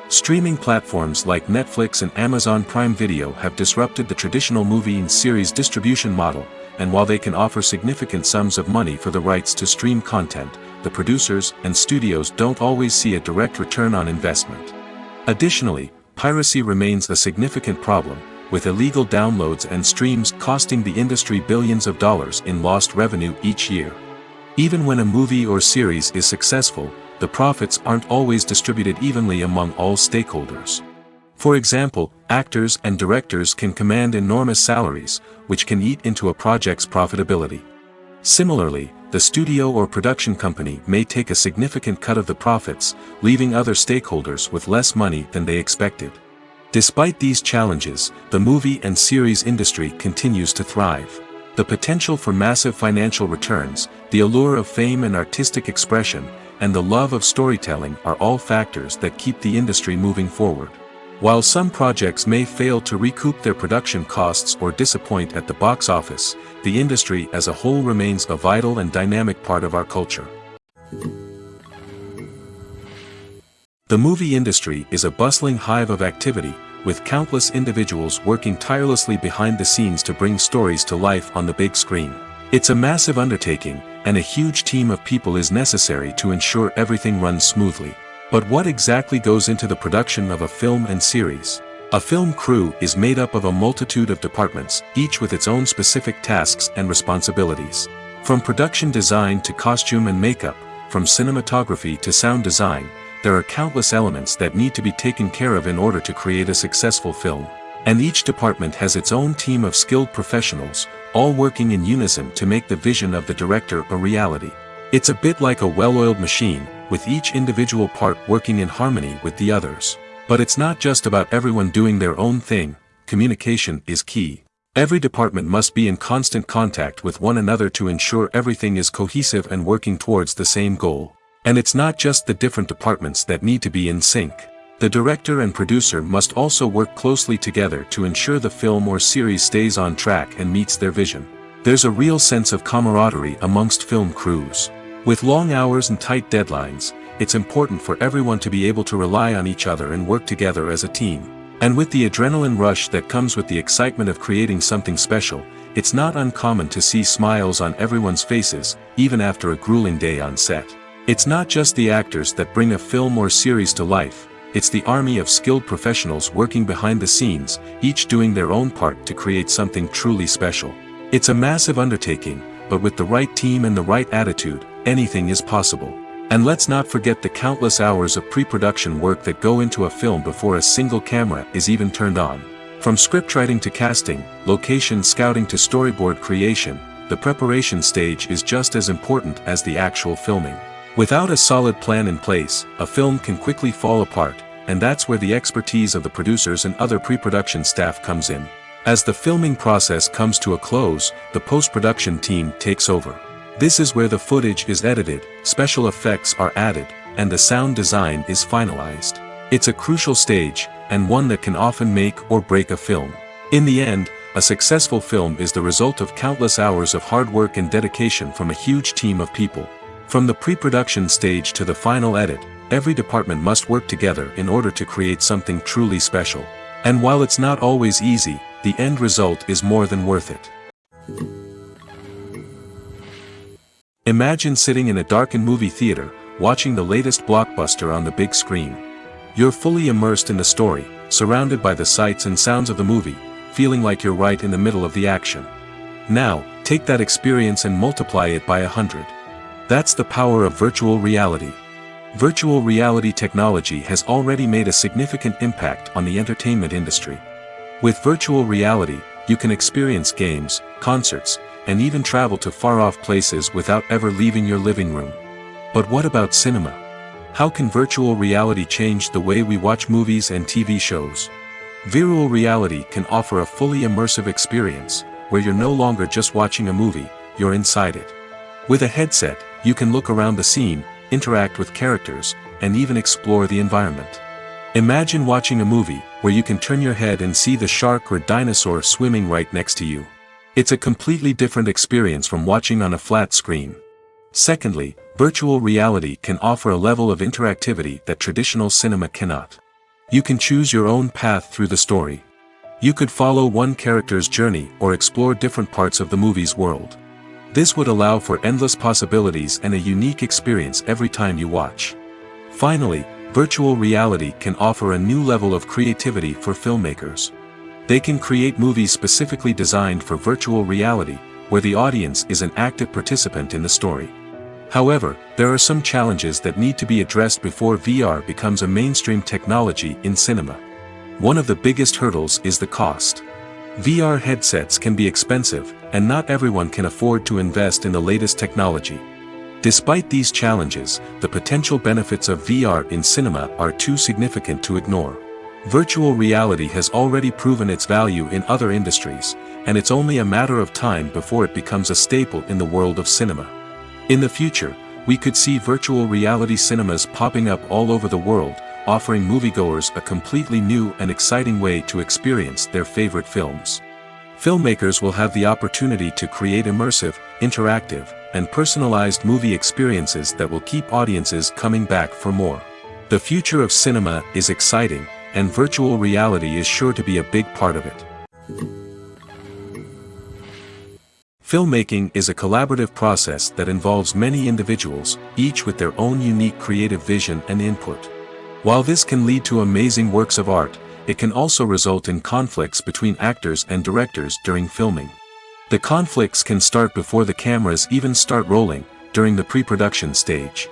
Streaming platforms like Netflix and Amazon Prime Video have disrupted the traditional movie and series distribution model, and while they can offer significant sums of money for the rights to stream content, the producers and studios don't always see a direct return on investment. Additionally, piracy remains a significant problem, with illegal downloads and streams costing the industry billions of dollars in lost revenue each year. Even when a movie or series is successful, the profits aren't always distributed evenly among all stakeholders. For example, actors and directors can command enormous salaries, which can eat into a project's profitability. Similarly, the studio or production company may take a significant cut of the profits, leaving other stakeholders with less money than they expected. Despite these challenges, the movie and series industry continues to thrive. The potential for massive financial returns, the allure of fame and artistic expression, and the love of storytelling are all factors that keep the industry moving forward. While some projects may fail to recoup their production costs or disappoint at the box office, the industry as a whole remains a vital and dynamic part of our culture. The movie industry is a bustling hive of activity, with countless individuals working tirelessly behind the scenes to bring stories to life on the big screen. It's a massive undertaking, and a huge team of people is necessary to ensure everything runs smoothly. But what exactly goes into the production of a film and series? A film crew is made up of a multitude of departments, each with its own specific tasks and responsibilities. From production design to costume and makeup, from cinematography to sound design, there are countless elements that need to be taken care of in order to create a successful film. And each department has its own team of skilled professionals, all working in unison to make the vision of the director a reality. It's a bit like a well-oiled machine, with each individual part working in harmony with the others. But it's not just about everyone doing their own thing. Communication is key. Every department must be in constant contact with one another to ensure everything is cohesive and working towards the same goal. And it's not just the different departments that need to be in sync. The director and producer must also work closely together to ensure the film or series stays on track and meets their vision. There's a real sense of camaraderie amongst film crews. With long hours and tight deadlines, it's important for everyone to be able to rely on each other and work together as a team. And with the adrenaline rush that comes with the excitement of creating something special, it's not uncommon to see smiles on everyone's faces, even after a grueling day on set. It's not just the actors that bring a film or series to life, it's the army of skilled professionals working behind the scenes, each doing their own part to create something truly special. It's a massive undertaking, but with the right team and the right attitude, anything is possible. And let's not forget the countless hours of pre-production work that go into a film before a single camera is even turned on. From scriptwriting to casting, location scouting to storyboard creation, the preparation stage is just as important as the actual filming. Without a solid plan in place, a film can quickly fall apart, and that's where the expertise of the producers and other pre-production staff comes in. As the filming process comes to a close, the post-production team takes over. This is where the footage is edited, special effects are added, and the sound design is finalized. It's a crucial stage, and one that can often make or break a film. In the end, a successful film is the result of countless hours of hard work and dedication from a huge team of people. From the pre-production stage to the final edit, every department must work together in order to create something truly special. And while it's not always easy, the end result is more than worth it. Imagine sitting in a darkened movie theater, watching the latest blockbuster on the big screen. You're fully immersed in the story, surrounded by the sights and sounds of the movie, feeling like you're right in the middle of the action. Now, take that experience and multiply it by 100. That's the power of virtual reality. Virtual reality technology has already made a significant impact on the entertainment industry. With virtual reality, you can experience games, concerts, and even travel to far-off places without ever leaving your living room. But what about cinema? How can virtual reality change the way we watch movies and TV shows? Virtual reality can offer a fully immersive experience, where you're no longer just watching a movie, you're inside it. With a headset, you can look around the scene, interact with characters, and even explore the environment. Imagine watching a movie where you can turn your head and see the shark or dinosaur swimming right next to you. It's a completely different experience from watching on a flat screen. Secondly, virtual reality can offer a level of interactivity that traditional cinema cannot. You can choose your own path through the story. You could follow one character's journey or explore different parts of the movie's world. This would allow for endless possibilities and a unique experience every time you watch. Finally, virtual reality can offer a new level of creativity for filmmakers. They can create movies specifically designed for virtual reality, where the audience is an active participant in the story. However, there are some challenges that need to be addressed before VR becomes a mainstream technology in cinema. One of the biggest hurdles is the cost. VR headsets can be expensive, and not everyone can afford to invest in the latest technology. Despite these challenges, the potential benefits of VR in cinema are too significant to ignore. Virtual reality has already proven its value in other industries, and it's only a matter of time before it becomes a staple in the world of cinema. In the future, we could see virtual reality cinemas popping up all over the world, offering moviegoers a completely new and exciting way to experience their favorite films. Filmmakers will have the opportunity to create immersive, interactive, and personalized movie experiences that will keep audiences coming back for more. The future of cinema is exciting, and virtual reality is sure to be a big part of it. Filmmaking is a collaborative process that involves many individuals, each with their own unique creative vision and input. While this can lead to amazing works of art, it can also result in conflicts between actors and directors during filming. The conflicts can start before the cameras even start rolling, during the pre-production stage.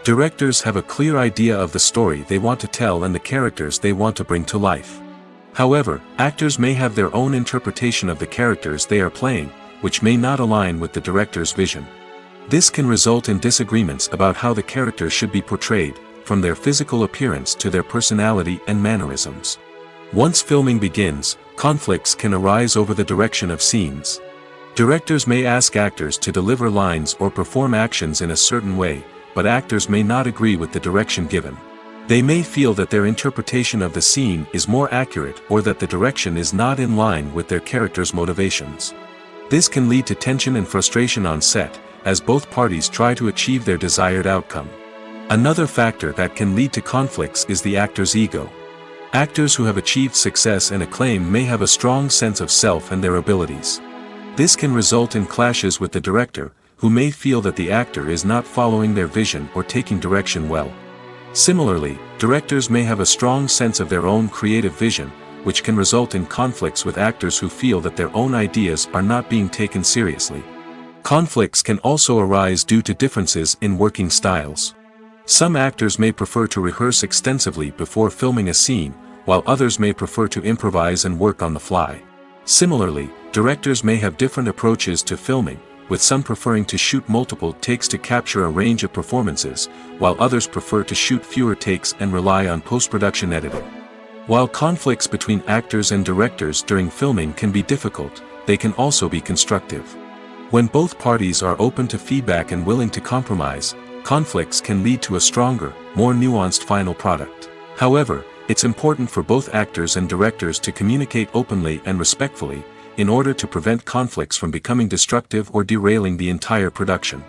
Directors have a clear idea of the story they want to tell and the characters they want to bring to life. However, actors may have their own interpretation of the characters they are playing, which may not align with the director's vision. This can result in disagreements about how the characters should be portrayed, from their physical appearance to their personality and mannerisms. Once filming begins, conflicts can arise over the direction of scenes. Directors may ask actors to deliver lines or perform actions in a certain way, but actors may not agree with the direction given. They may feel that their interpretation of the scene is more accurate or that the direction is not in line with their character's motivations. This can lead to tension and frustration on set, as both parties try to achieve their desired outcome. Another factor that can lead to conflicts is the actor's ego. Actors who have achieved success and acclaim may have a strong sense of self and their abilities. This can result in clashes with the director, who may feel that the actor is not following their vision or taking direction well. Similarly, directors may have a strong sense of their own creative vision, which can result in conflicts with actors who feel that their own ideas are not being taken seriously. Conflicts can also arise due to differences in working styles. Some actors may prefer to rehearse extensively before filming a scene, while others may prefer to improvise and work on the fly. Similarly, directors may have different approaches to filming, with some preferring to shoot multiple takes to capture a range of performances, while others prefer to shoot fewer takes and rely on post-production editing. While conflicts between actors and directors during filming can be difficult, they can also be constructive. When both parties are open to feedback and willing to compromise, conflicts can lead to a stronger, more nuanced final product. However, it's important for both actors and directors to communicate openly and respectfully, in order to prevent conflicts from becoming destructive or derailing the entire production.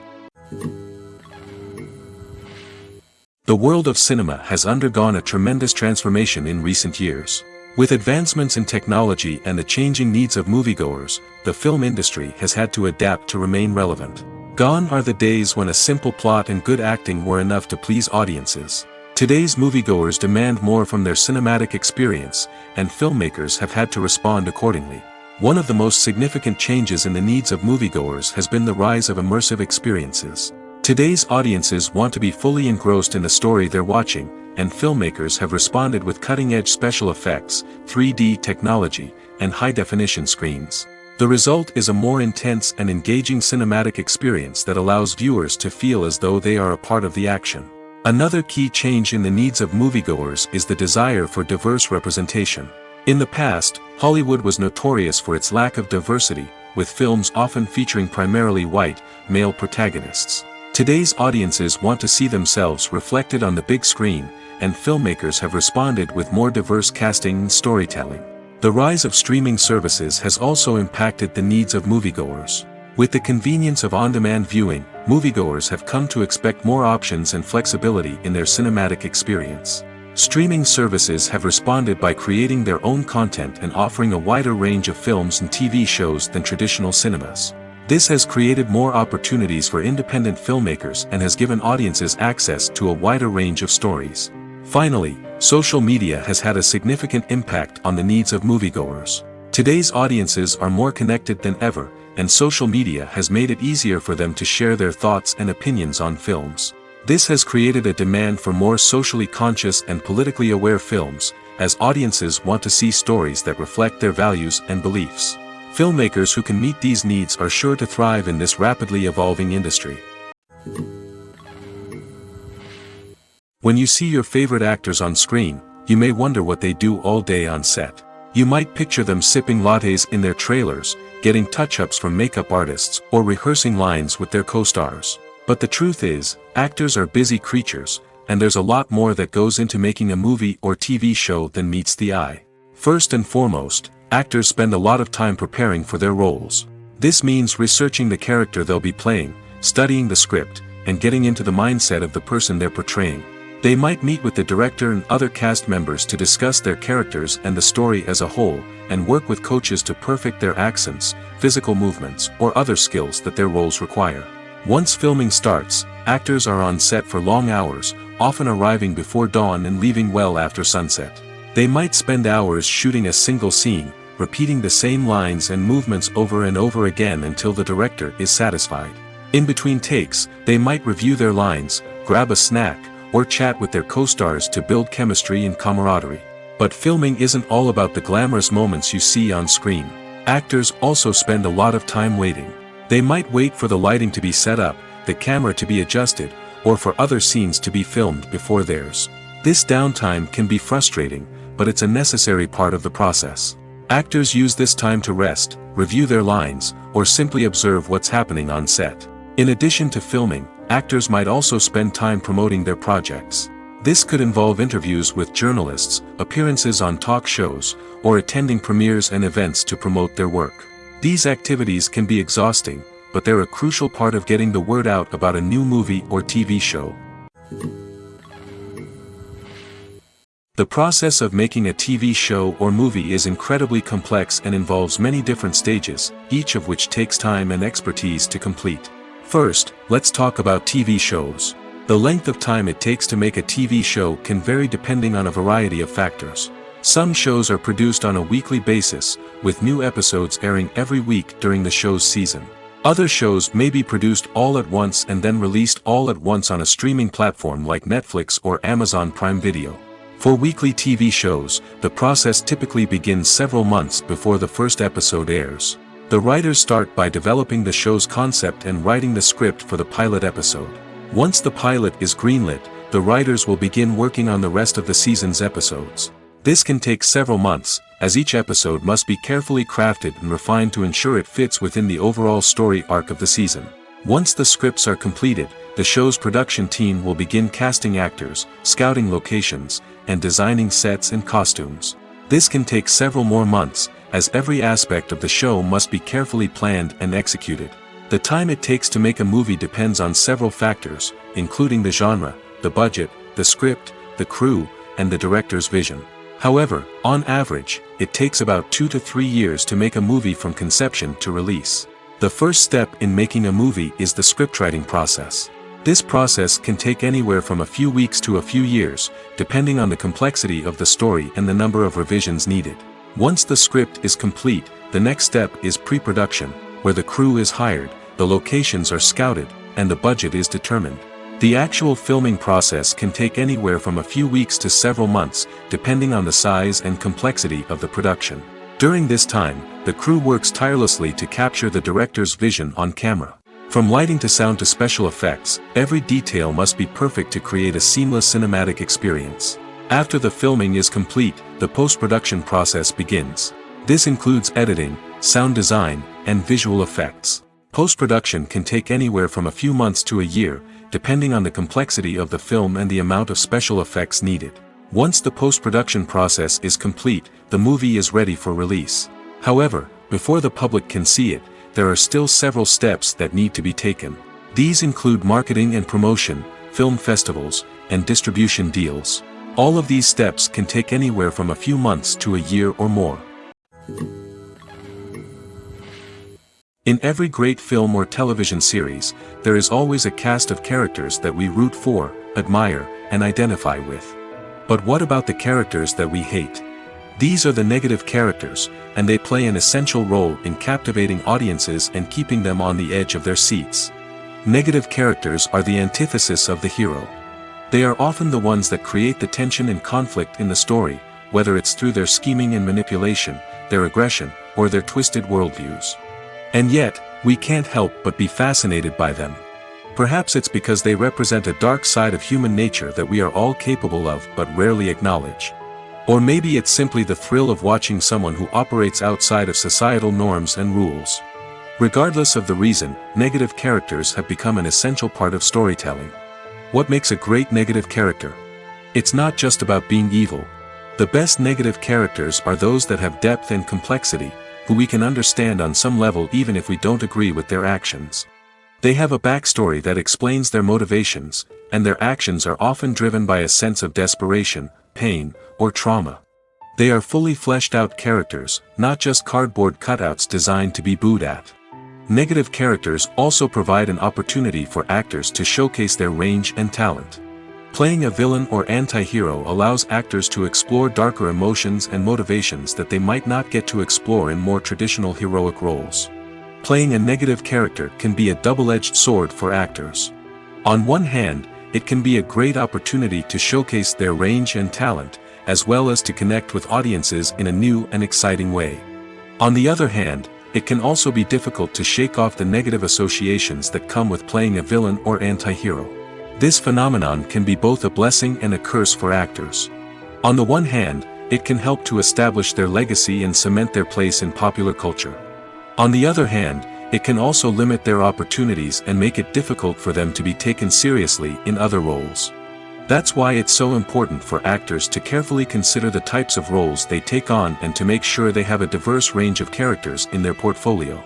The world of cinema has undergone a tremendous transformation in recent years. With advancements in technology and the changing needs of moviegoers, the film industry has had to adapt to remain relevant. Gone are the days when a simple plot and good acting were enough to please audiences. Today's moviegoers demand more from their cinematic experience, and filmmakers have had to respond accordingly. One of the most significant changes in the needs of moviegoers has been the rise of immersive experiences. Today's audiences want to be fully engrossed in the story they're watching, and filmmakers have responded with cutting-edge special effects, 3D technology, and high-definition screens. The result is a more intense and engaging cinematic experience that allows viewers to feel as though they are a part of the action. Another key change in the needs of moviegoers is the desire for diverse representation. In the past, Hollywood was notorious for its lack of diversity, with films often featuring primarily white, male protagonists. However, Today's audiences want to see themselves reflected on the big screen, and filmmakers have responded with more diverse casting and storytelling. The rise of streaming services has also impacted the needs of moviegoers. With the convenience of on-demand viewing, moviegoers have come to expect more options and flexibility in their cinematic experience. Streaming services have responded by creating their own content and offering a wider range of films and TV shows than traditional cinemas. This has created more opportunities for independent filmmakers and has given audiences access to a wider range of stories. Finally, social media has had a significant impact on the needs of moviegoers. Today's audiences are more connected than ever, and social media has made it easier for them to share their thoughts and opinions on films. This has created a demand for more socially conscious and politically aware films, as audiences want to see stories that reflect their values and beliefs. Filmmakers who can meet these needs are sure to thrive in this rapidly evolving industry. When you see your favorite actors on screen, you may wonder what they do all day on set. You might picture them sipping lattes in their trailers, getting touch-ups from makeup artists, or rehearsing lines with their co-stars. But the truth is, actors are busy creatures, and there's a lot more that goes into making a movie or TV show than meets the eye. First and foremost, actors spend a lot of time preparing for their roles. This means researching the character they'll be playing, studying the script, and getting into the mindset of the person they're portraying. They might meet with the director and other cast members to discuss their characters and the story as a whole, and work with coaches to perfect their accents, physical movements, or other skills that their roles require. Once filming starts, actors are on set for long hours, often arriving before dawn and leaving well after sunset. They might spend hours shooting a single scene, repeating the same lines and movements over and over again until the director is satisfied. In between takes, they might review their lines, grab a snack, or chat with their co-stars to build chemistry and camaraderie. But filming isn't all about the glamorous moments you see on screen. Actors also spend a lot of time waiting. They might wait for the lighting to be set up, the camera to be adjusted, or for other scenes to be filmed before theirs. This downtime can be frustrating, but it's a necessary part of the process. Actors use this time to rest, review their lines, or simply observe what's happening on set. In addition to filming, actors might also spend time promoting their projects. This could involve interviews with journalists, appearances on talk shows, or attending premieres and events to promote their work. These activities can be exhausting, but they're a crucial part of getting the word out about a new movie or TV show. The process of making a TV show or movie is incredibly complex and involves many different stages, each of which takes time and expertise to complete. First, let's talk about TV shows. The length of time it takes to make a TV show can vary depending on a variety of factors. Some shows are produced on a weekly basis, with new episodes airing every week during the show's season. Other shows may be produced all at once and then released all at once on a streaming platform like Netflix or Amazon Prime Video. For weekly TV shows, the process typically begins several months before the first episode airs. The writers start by developing the show's concept and writing the script for the pilot episode. Once the pilot is greenlit, the writers will begin working on the rest of the season's episodes. This can take several months, as each episode must be carefully crafted and refined to ensure it fits within the overall story arc of the season. Once the scripts are completed, the show's production team will begin casting actors, scouting locations, and designing sets and costumes. This can take several more months, as every aspect of the show must be carefully planned and executed. The time it takes to make a movie depends on several factors, including the genre, the budget, the script, the crew, and the director's vision. However, on average, it takes about 2 to 3 years to make a movie from conception to release. The first step in making a movie is the scriptwriting process. This process can take anywhere from a few weeks to a few years, depending on the complexity of the story and the number of revisions needed. Once the script is complete, the next step is pre-production, where the crew is hired, the locations are scouted, and the budget is determined. The actual filming process can take anywhere from a few weeks to several months, depending on the size and complexity of the production. During this time, the crew works tirelessly to capture the director's vision on camera. From lighting to sound to special effects, every detail must be perfect to create a seamless cinematic experience. After the filming is complete, the post-production process begins. This includes editing, sound design, and visual effects. Post-production can take anywhere from a few months to a year, depending on the complexity of the film and the amount of special effects needed. Once the post-production process is complete, the movie is ready for release. However, before the public can see it, there are still several steps that need to be taken. These include marketing and promotion, film festivals, and distribution deals. All of these steps can take anywhere from a few months to a year or more. In every great film or television series, there is always a cast of characters that we root for, admire, and identify with. But what about the characters that we hate? These are the negative characters, and they play an essential role in captivating audiences and keeping them on the edge of their seats. Negative characters are the antithesis of the hero. They are often the ones that create the tension and conflict in the story, whether it's through their scheming and manipulation, their aggression, or their twisted worldviews. And yet, we can't help but be fascinated by them. Perhaps it's because they represent a dark side of human nature that we are all capable of but rarely acknowledge. Or maybe it's simply the thrill of watching someone who operates outside of societal norms and rules. Regardless of the reason, negative characters have become an essential part of storytelling. What makes a great negative character? It's not just about being evil. The best negative characters are those that have depth and complexity, who we can understand on some level even if we don't agree with their actions. They have a backstory that explains their motivations, and their actions are often driven by a sense of desperation, pain, or trauma. They are fully fleshed out characters, not just cardboard cutouts designed to be booed at. Negative characters also provide an opportunity for actors to showcase their range and talent. Playing a villain or anti-hero allows actors to explore darker emotions and motivations that they might not get to explore in more traditional heroic roles. Playing a negative character can be a double-edged sword for actors. On one hand, it can be a great opportunity to showcase their range and talent, as well as to connect with audiences in a new and exciting way. On the other hand, it can also be difficult to shake off the negative associations that come with playing a villain or anti-hero. This phenomenon can be both a blessing and a curse for actors. On the one hand, it can help to establish their legacy and cement their place in popular culture. On the other hand, it can also limit their opportunities and make it difficult for them to be taken seriously in other roles. That's why it's so important for actors to carefully consider the types of roles they take on and to make sure they have a diverse range of characters in their portfolio.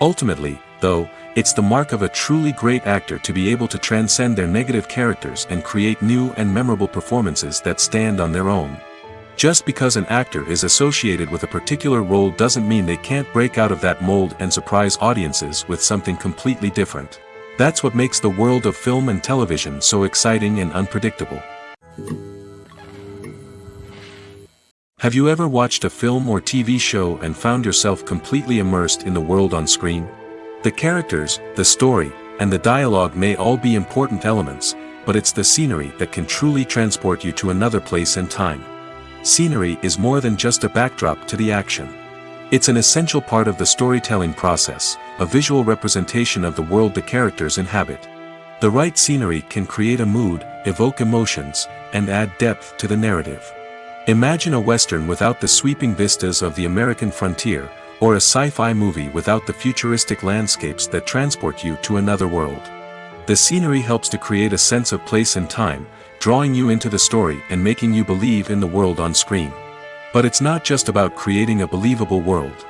Ultimately, though, it's the mark of a truly great actor to be able to transcend their negative characters and create new and memorable performances that stand on their own. Just because an actor is associated with a particular role doesn't mean they can't break out of that mold and surprise audiences with something completely different. That's what makes the world of film and television so exciting and unpredictable. Have you ever watched a film or TV show and found yourself completely immersed in the world on screen? The characters, the story, and the dialogue may all be important elements, but it's the scenery that can truly transport you to another place and time. Scenery is more than just a backdrop to the action. It's an essential part of the storytelling process, a visual representation of the world the characters inhabit. The right scenery can create a mood, evoke emotions, and add depth to the narrative. Imagine a Western without the sweeping vistas of the American frontier, or a sci-fi movie without the futuristic landscapes that transport you to another world. The scenery helps to create a sense of place and time, drawing you into the story and making you believe in the world on screen. But it's not just about creating a believable world.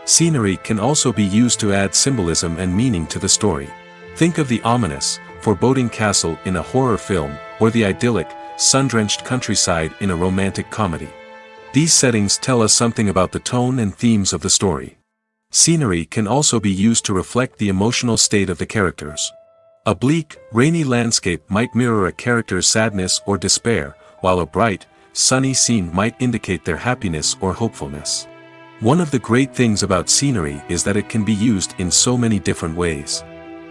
Scenery can also be used to add symbolism and meaning to the story. Think of the ominous, foreboding castle in a horror film, or the idyllic, sun-drenched countryside in a romantic comedy. These settings tell us something about the tone and themes of the story. Scenery can also be used to reflect the emotional state of the characters. A bleak, rainy landscape might mirror a character's sadness or despair, while a bright, sunny scene might indicate their happiness or hopefulness. One of the great things about scenery is that it can be used in so many different ways.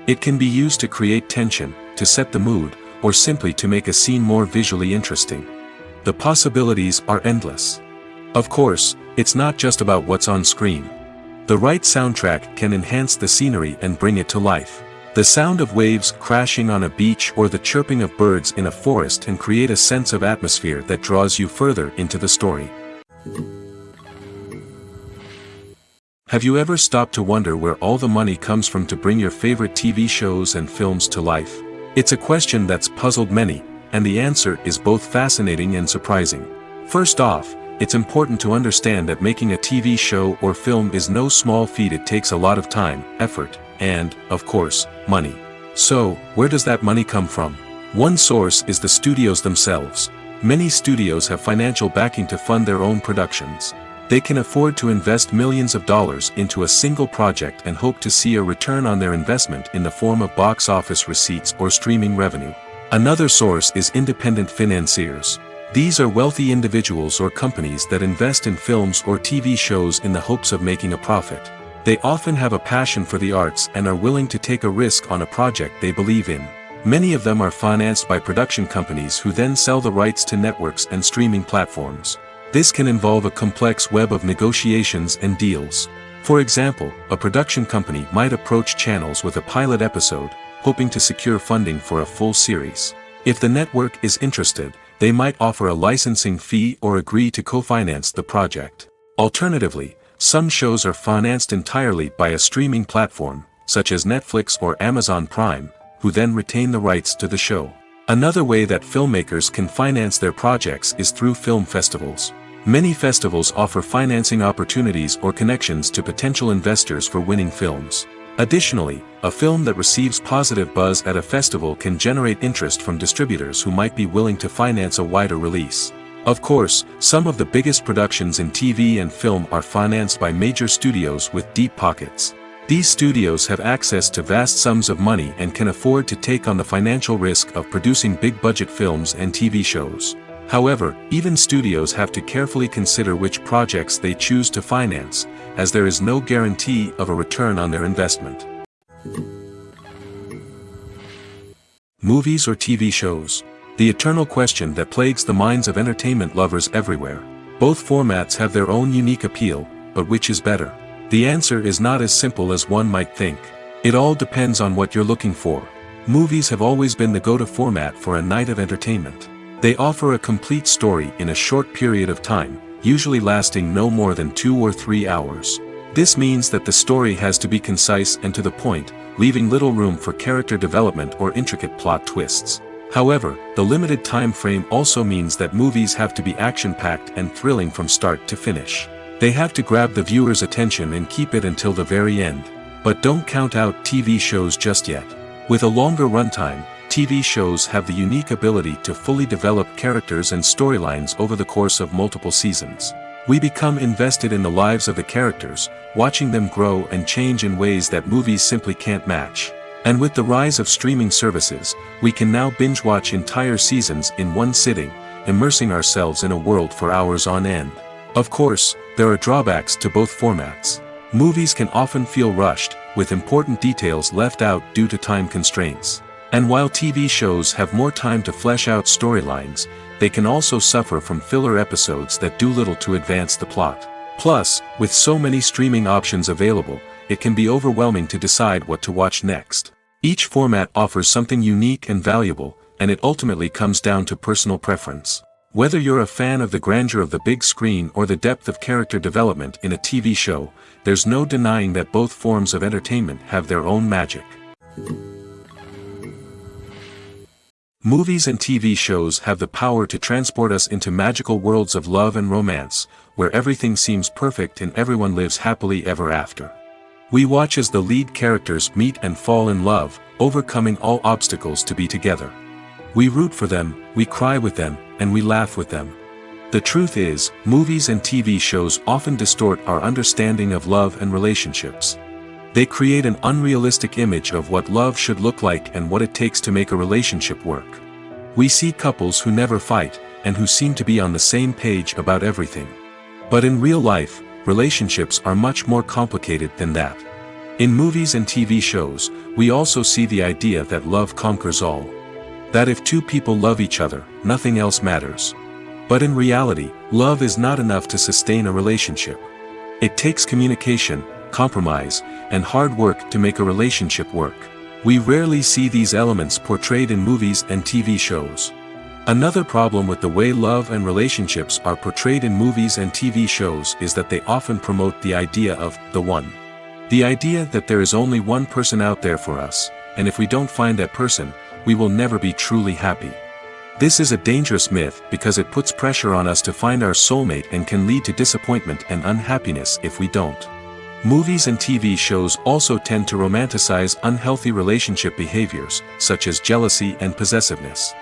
It can be used to create tension, to set the mood, or simply to make a scene more visually interesting. The possibilities are endless. Of course, it's not just about what's on screen. The right soundtrack can enhance the scenery and bring it to life. The sound of waves crashing on a beach or the chirping of birds in a forest can create a sense of atmosphere that draws you further into the story. Have you ever stopped to wonder where all the money comes from to bring your favorite TV shows and films to life? It's a question that's puzzled many, and the answer is both fascinating and surprising. First off, it's important to understand that making a TV show or film is no small feat. It takes a lot of time, effort, and, of course, money. So, where does that money come from? One source is the studios themselves. Many studios have financial backing to fund their own productions. They can afford to invest millions of dollars into a single project and hope to see a return on their investment in the form of box office receipts or streaming revenue. Another source is independent financiers. These are wealthy individuals or companies that invest in films or TV shows in the hopes of making a profit. They often have a passion for the arts and are willing to take a risk on a project they believe in. Many of them are financed by production companies who then sell the rights to networks and streaming platforms. This can involve a complex web of negotiations and deals. For example, a production company might approach channels with a pilot episode, hoping to secure funding for a full series. If the network is interested, they might offer a licensing fee or agree to co-finance the project. Alternatively, some shows are financed entirely by a streaming platform, such as Netflix or Amazon Prime, who then retain the rights to the show. Another way that filmmakers can finance their projects is through film festivals. Many festivals offer financing opportunities or connections to potential investors for winning films. Additionally, a film that receives positive buzz at a festival can generate interest from distributors who might be willing to finance a wider release. Of course, some of the biggest productions in TV and film are financed by major studios with deep pockets. These studios have access to vast sums of money and can afford to take on the financial risk of producing big-budget films and TV shows. However, even studios have to carefully consider which projects they choose to finance, as there is no guarantee of a return on their investment. Movies or TV shows? The eternal question that plagues the minds of entertainment lovers everywhere. Both formats have their own unique appeal, but which is better? The answer is not as simple as one might think. It all depends on what you're looking for. Movies have always been the go-to format for a night of entertainment. They offer a complete story in a short period of time, usually lasting no more than 2 or 3 hours. This means that the story has to be concise and to the point, leaving little room for character development or intricate plot twists. However, the limited time frame also means that movies have to be action-packed and thrilling from start to finish. They have to grab the viewer's attention and keep it until the very end. But don't count out TV shows just yet. With a longer runtime, TV shows have the unique ability to fully develop characters and storylines over the course of multiple seasons. We become invested in the lives of the characters, watching them grow and change in ways that movies simply can't match. And with the rise of streaming services, we can now binge-watch entire seasons in one sitting, immersing ourselves in a world for hours on end. Of course, there are drawbacks to both formats. Movies can often feel rushed, with important details left out due to time constraints. And while TV shows have more time to flesh out storylines, they can also suffer from filler episodes that do little to advance the plot. Plus, with so many streaming options available, it can be overwhelming to decide what to watch next. Each format offers something unique and valuable, and it ultimately comes down to personal preference. Whether you're a fan of the grandeur of the big screen or the depth of character development in a TV show, there's no denying that both forms of entertainment have their own magic. Movies and TV shows have the power to transport us into magical worlds of love and romance, where everything seems perfect and everyone lives happily ever after. We watch as the lead characters meet and fall in love, overcoming all obstacles to be together. We root for them, we cry with them, and we laugh with them. The truth is, movies and TV shows often distort our understanding of love and relationships. They create an unrealistic image of what love should look like and what it takes to make a relationship work. We see couples who never fight, and who seem to be on the same page about everything. But in real life, relationships are much more complicated than that. In movies and TV shows, we also see the idea that love conquers all. That if two people love each other, nothing else matters. But in reality, love is not enough to sustain a relationship. It takes communication, compromise, and hard work to make a relationship work. We rarely see these elements portrayed in movies and TV shows. Another problem with the way love and relationships are portrayed in movies and TV shows is that they often promote the idea of the one. The idea that there is only one person out there for us, and if we don't find that person, we will never be truly happy. This is a dangerous myth because it puts pressure on us to find our soulmate and can lead to disappointment and unhappiness if we don't. Movies and TV shows also tend to romanticize unhealthy relationship behaviors, such as jealousy and possessiveness.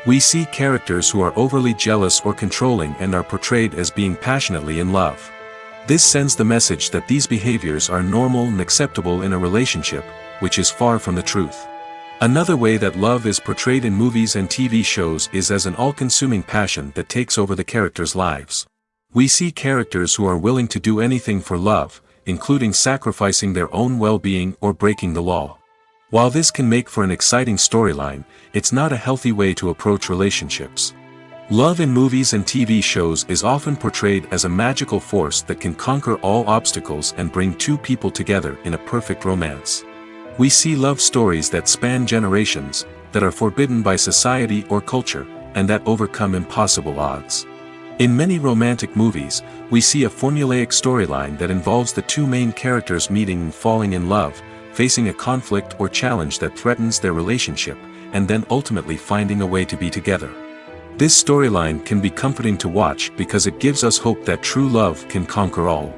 We see characters who are overly jealous or controlling and are portrayed as being passionately in love. This sends the message that these behaviors are normal and acceptable in a relationship, which is far from the truth. Another way that love is portrayed in movies and TV shows is as an all-consuming passion that takes over the characters' lives. We see characters who are willing to do anything for love, including sacrificing their own well-being or breaking the law. While this can make for an exciting storyline, it's not a healthy way to approach relationships. Love in movies and TV shows is often portrayed as a magical force that can conquer all obstacles and bring two people together in a perfect romance. We see love stories that span generations, that are forbidden by society or culture, and that overcome impossible odds. In many romantic movies, we see a formulaic storyline that involves the two main characters meeting and falling in love, facing a conflict or challenge that threatens their relationship, and then ultimately finding a way to be together. This storyline can be comforting to watch because it gives us hope that true love can conquer all.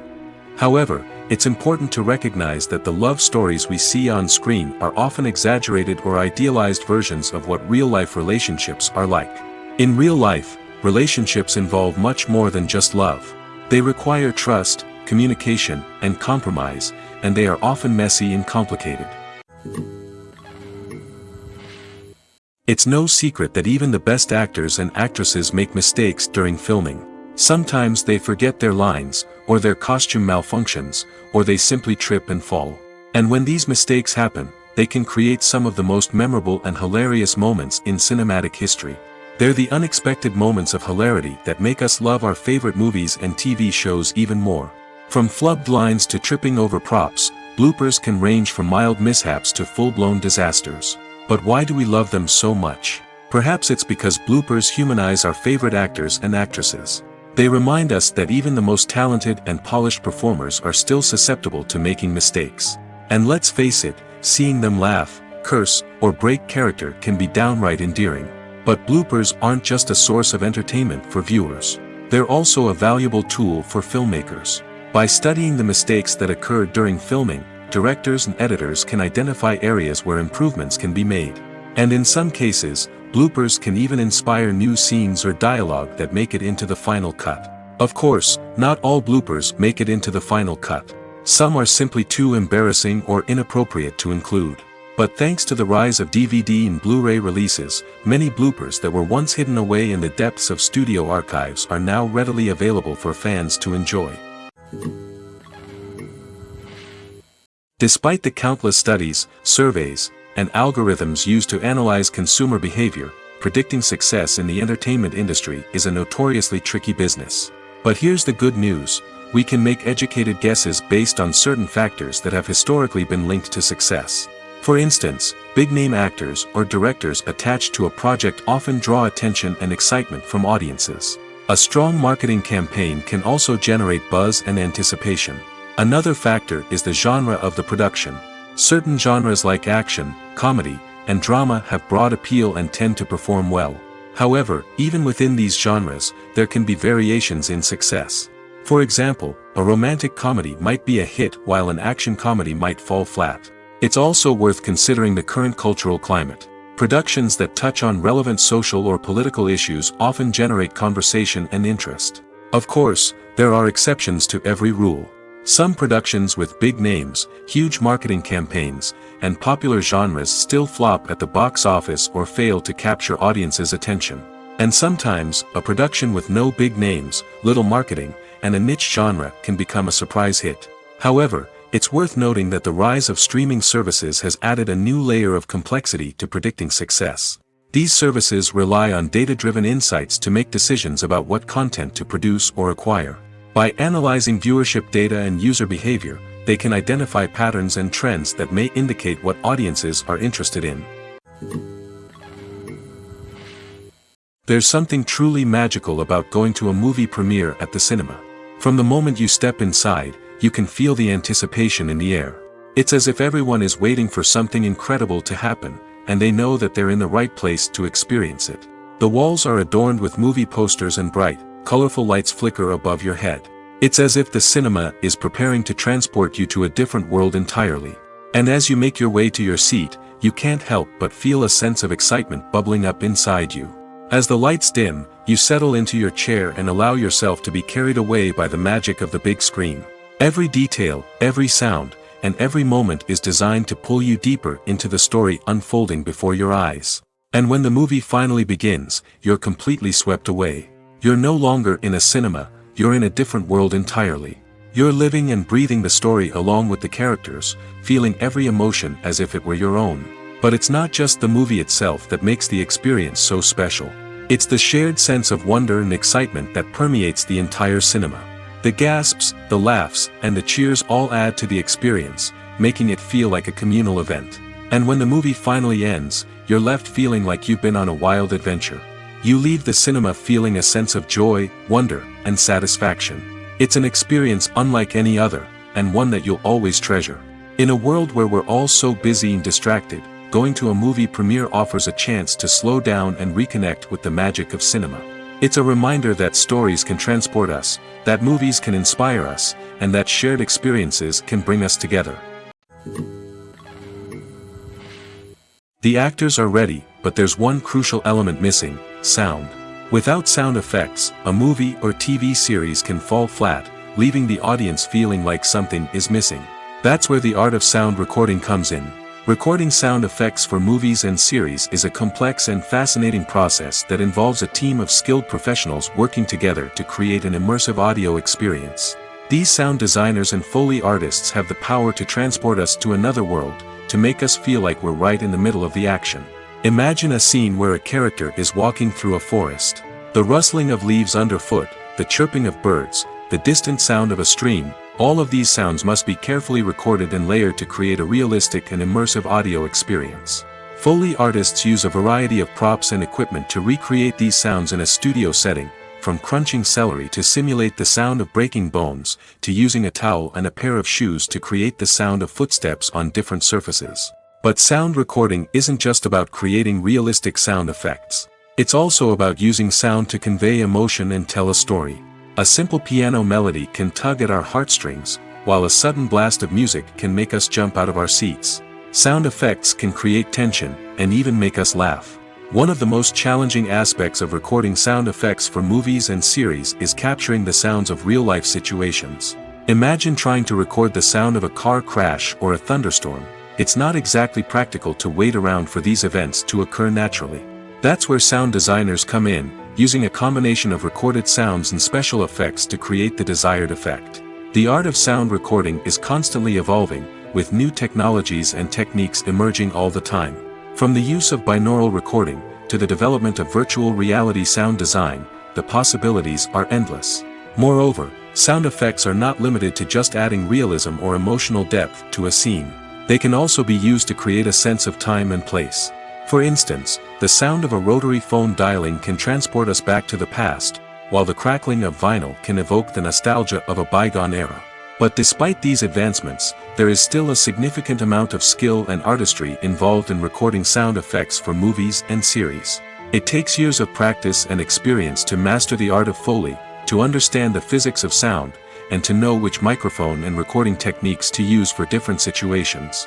However, it's important to recognize that the love stories we see on screen are often exaggerated or idealized versions of what real-life relationships are like. In real life, relationships involve much more than just love. They require trust, communication, and compromise, and they are often messy and complicated. It's no secret that even the best actors and actresses make mistakes during filming. Sometimes they forget their lines, or their costume malfunctions, or they simply trip and fall. And when these mistakes happen, they can create some of the most memorable and hilarious moments in cinematic history. They're the unexpected moments of hilarity that make us love our favorite movies and TV shows even more. From flubbed lines to tripping over props, bloopers can range from mild mishaps to full-blown disasters. But why do we love them so much? Perhaps it's because bloopers humanize our favorite actors and actresses. They remind us that even the most talented and polished performers are still susceptible to making mistakes. And let's face it, seeing them laugh, curse, or break character can be downright endearing. But bloopers aren't just a source of entertainment for viewers. They're also a valuable tool for filmmakers. By studying the mistakes that occurred during filming, directors and editors can identify areas where improvements can be made. And in some cases, bloopers can even inspire new scenes or dialogue that make it into the final cut. Of course, not all bloopers make it into the final cut. Some are simply too embarrassing or inappropriate to include. But thanks to the rise of DVD and Blu-ray releases, many bloopers that were once hidden away in the depths of studio archives are now readily available for fans to enjoy. Despite the countless studies, surveys, and algorithms used to analyze consumer behavior, predicting success in the entertainment industry is a notoriously tricky business. But here's the good news: we can make educated guesses based on certain factors that have historically been linked to success. For instance, big-name actors or directors attached to a project often draw attention and excitement from audiences. A strong marketing campaign can also generate buzz and anticipation. Another factor is the genre of the production. Certain genres like action, comedy, and drama have broad appeal and tend to perform well. However, even within these genres, there can be variations in success. For example, a romantic comedy might be a hit while an action comedy might fall flat. It's also worth considering the current cultural climate. Productions that touch on relevant social or political issues often generate conversation and interest. Of course, there are exceptions to every rule. Some productions with big names, huge marketing campaigns, and popular genres still flop at the box office or fail to capture audiences' attention. And sometimes, a production with no big names, little marketing, and a niche genre can become a surprise hit. However, it's worth noting that the rise of streaming services has added a new layer of complexity to predicting success. These services rely on data-driven insights to make decisions about what content to produce or acquire. By analyzing viewership data and user behavior, they can identify patterns and trends that may indicate what audiences are interested in. There's something truly magical about going to a movie premiere at the cinema. From the moment you step inside, you can feel the anticipation in the air. It's as if everyone is waiting for something incredible to happen, and they know that they're in the right place to experience it. The walls are adorned with movie posters and bright, colorful lights flicker above your head. It's as if the cinema is preparing to transport you to a different world entirely. And as you make your way to your seat, you can't help but feel a sense of excitement bubbling up inside you. As the lights dim, you settle into your chair and allow yourself to be carried away by the magic of the big screen. Every detail, every sound, and every moment is designed to pull you deeper into the story unfolding before your eyes. And when the movie finally begins, you're completely swept away. You're no longer in a cinema, you're in a different world entirely. You're living and breathing the story along with the characters, feeling every emotion as if it were your own. But it's not just the movie itself that makes the experience so special. It's the shared sense of wonder and excitement that permeates the entire cinema. The gasps, the laughs, and the cheers all add to the experience, making it feel like a communal event. And when the movie finally ends, you're left feeling like you've been on a wild adventure. You leave the cinema feeling a sense of joy, wonder, and satisfaction. It's an experience unlike any other, and one that you'll always treasure. In a world where we're all so busy and distracted, going to a movie premiere offers a chance to slow down and reconnect with the magic of cinema. It's a reminder that stories can transport us, that movies can inspire us, and that shared experiences can bring us together. The actors are ready, but there's one crucial element missing: sound. Without sound effects, a movie or TV series can fall flat, leaving the audience feeling like something is missing. That's where the art of sound recording comes in. Recording sound effects for movies and series is a complex and fascinating process that involves a team of skilled professionals working together to create an immersive audio experience. These sound designers and Foley artists have the power to transport us to another world, to make us feel like we're right in the middle of the action. Imagine a scene where a character is walking through a forest. The rustling of leaves underfoot, the chirping of birds, the distant sound of a stream, all of these sounds must be carefully recorded and layered to create a realistic and immersive audio experience. Foley artists use a variety of props and equipment to recreate these sounds in a studio setting, from crunching celery to simulate the sound of breaking bones, to using a towel and a pair of shoes to create the sound of footsteps on different surfaces. But sound recording isn't just about creating realistic sound effects. It's also about using sound to convey emotion and tell a story. A simple piano melody can tug at our heartstrings, while a sudden blast of music can make us jump out of our seats. Sound effects can create tension, and even make us laugh. One of the most challenging aspects of recording sound effects for movies and series is capturing the sounds of real-life situations. Imagine trying to record the sound of a car crash or a thunderstorm. It's not exactly practical to wait around for these events to occur naturally. That's where sound designers come in, using a combination of recorded sounds and special effects to create the desired effect. The art of sound recording is constantly evolving, with new technologies and techniques emerging all the time. From the use of binaural recording, to the development of virtual reality sound design, the possibilities are endless. Moreover, sound effects are not limited to just adding realism or emotional depth to a scene. They can also be used to create a sense of time and place. For instance, the sound of a rotary phone dialing can transport us back to the past, while the crackling of vinyl can evoke the nostalgia of a bygone era. But despite these advancements, there is still a significant amount of skill and artistry involved in recording sound effects for movies and series. It takes years of practice and experience to master the art of Foley, to understand the physics of sound, and to know which microphone and recording techniques to use for different situations.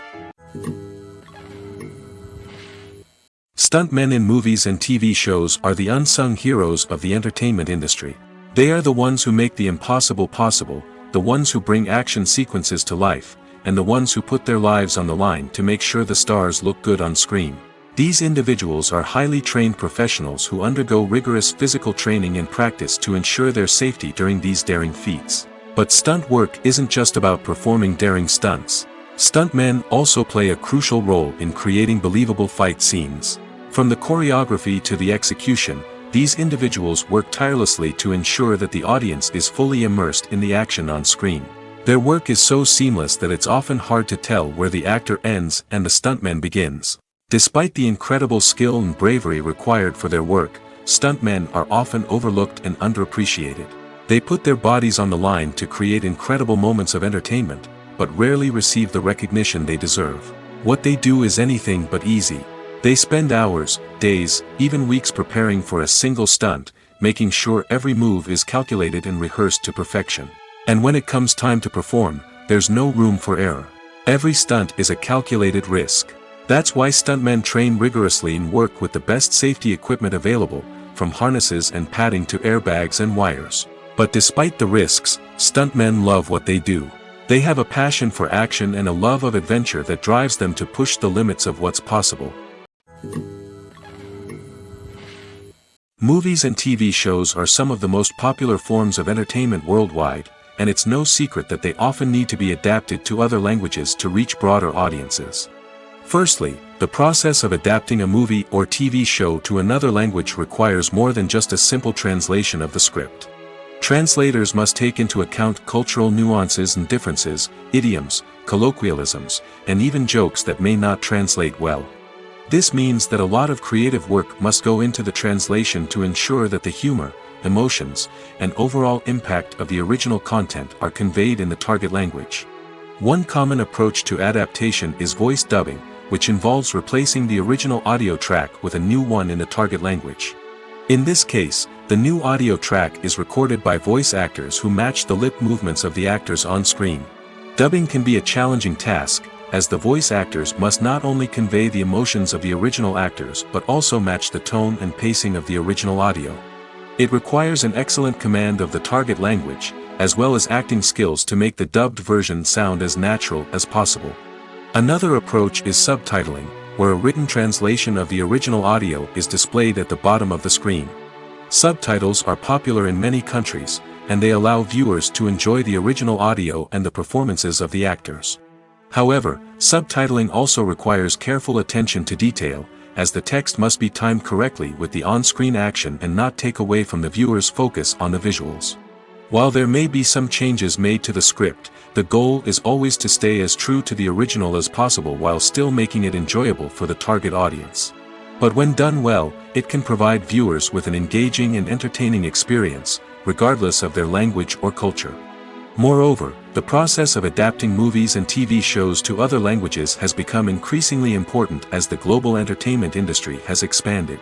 Stuntmen in movies and TV shows are the unsung heroes of the entertainment industry. They are the ones who make the impossible possible, the ones who bring action sequences to life, and the ones who put their lives on the line to make sure the stars look good on screen. These individuals are highly trained professionals who undergo rigorous physical training and practice to ensure their safety during these daring feats. But stunt work isn't just about performing daring stunts. Stuntmen also play a crucial role in creating believable fight scenes. From the choreography to the execution, these individuals work tirelessly to ensure that the audience is fully immersed in the action on screen. Their work is so seamless that it's often hard to tell where the actor ends and the stuntman begins. Despite the incredible skill and bravery required for their work, stuntmen are often overlooked and underappreciated. They put their bodies on the line to create incredible moments of entertainment, but rarely receive the recognition they deserve. What they do is anything but easy. They spend hours, days, even weeks preparing for a single stunt, making sure every move is calculated and rehearsed to perfection. And when it comes time to perform, there's no room for error. Every stunt is a calculated risk. That's why stuntmen train rigorously and work with the best safety equipment available, from harnesses and padding to airbags and wires. But despite the risks, stuntmen love what they do. They have a passion for action and a love of adventure that drives them to push the limits of what's possible. Movies and TV shows are some of the most popular forms of entertainment worldwide, and it's no secret that they often need to be adapted to other languages to reach broader audiences. Firstly, the process of adapting a movie or TV show to another language requires more than just a simple translation of the script. Translators must take into account cultural nuances and differences, idioms, colloquialisms, and even jokes that may not translate well. This means that a lot of creative work must go into the translation to ensure that the humor, emotions, and overall impact of the original content are conveyed in the target language. One common approach to adaptation is voice dubbing, which involves replacing the original audio track with a new one in the target language. In this case, the new audio track is recorded by voice actors who match the lip movements of the actors on screen. Dubbing can be a challenging task, as the voice actors must not only convey the emotions of the original actors but also match the tone and pacing of the original audio. It requires an excellent command of the target language, as well as acting skills to make the dubbed version sound as natural as possible. Another approach is subtitling, where a written translation of the original audio is displayed at the bottom of the screen. Subtitles are popular in many countries, and they allow viewers to enjoy the original audio and the performances of the actors. However, subtitling also requires careful attention to detail, as the text must be timed correctly with the on-screen action and not take away from the viewer's focus on the visuals. While there may be some changes made to the script, the goal is always to stay as true to the original as possible while still making it enjoyable for the target audience. But when done well, it can provide viewers with an engaging and entertaining experience, regardless of their language or culture. Moreover, the process of adapting movies and TV shows to other languages has become increasingly important as the global entertainment industry has expanded.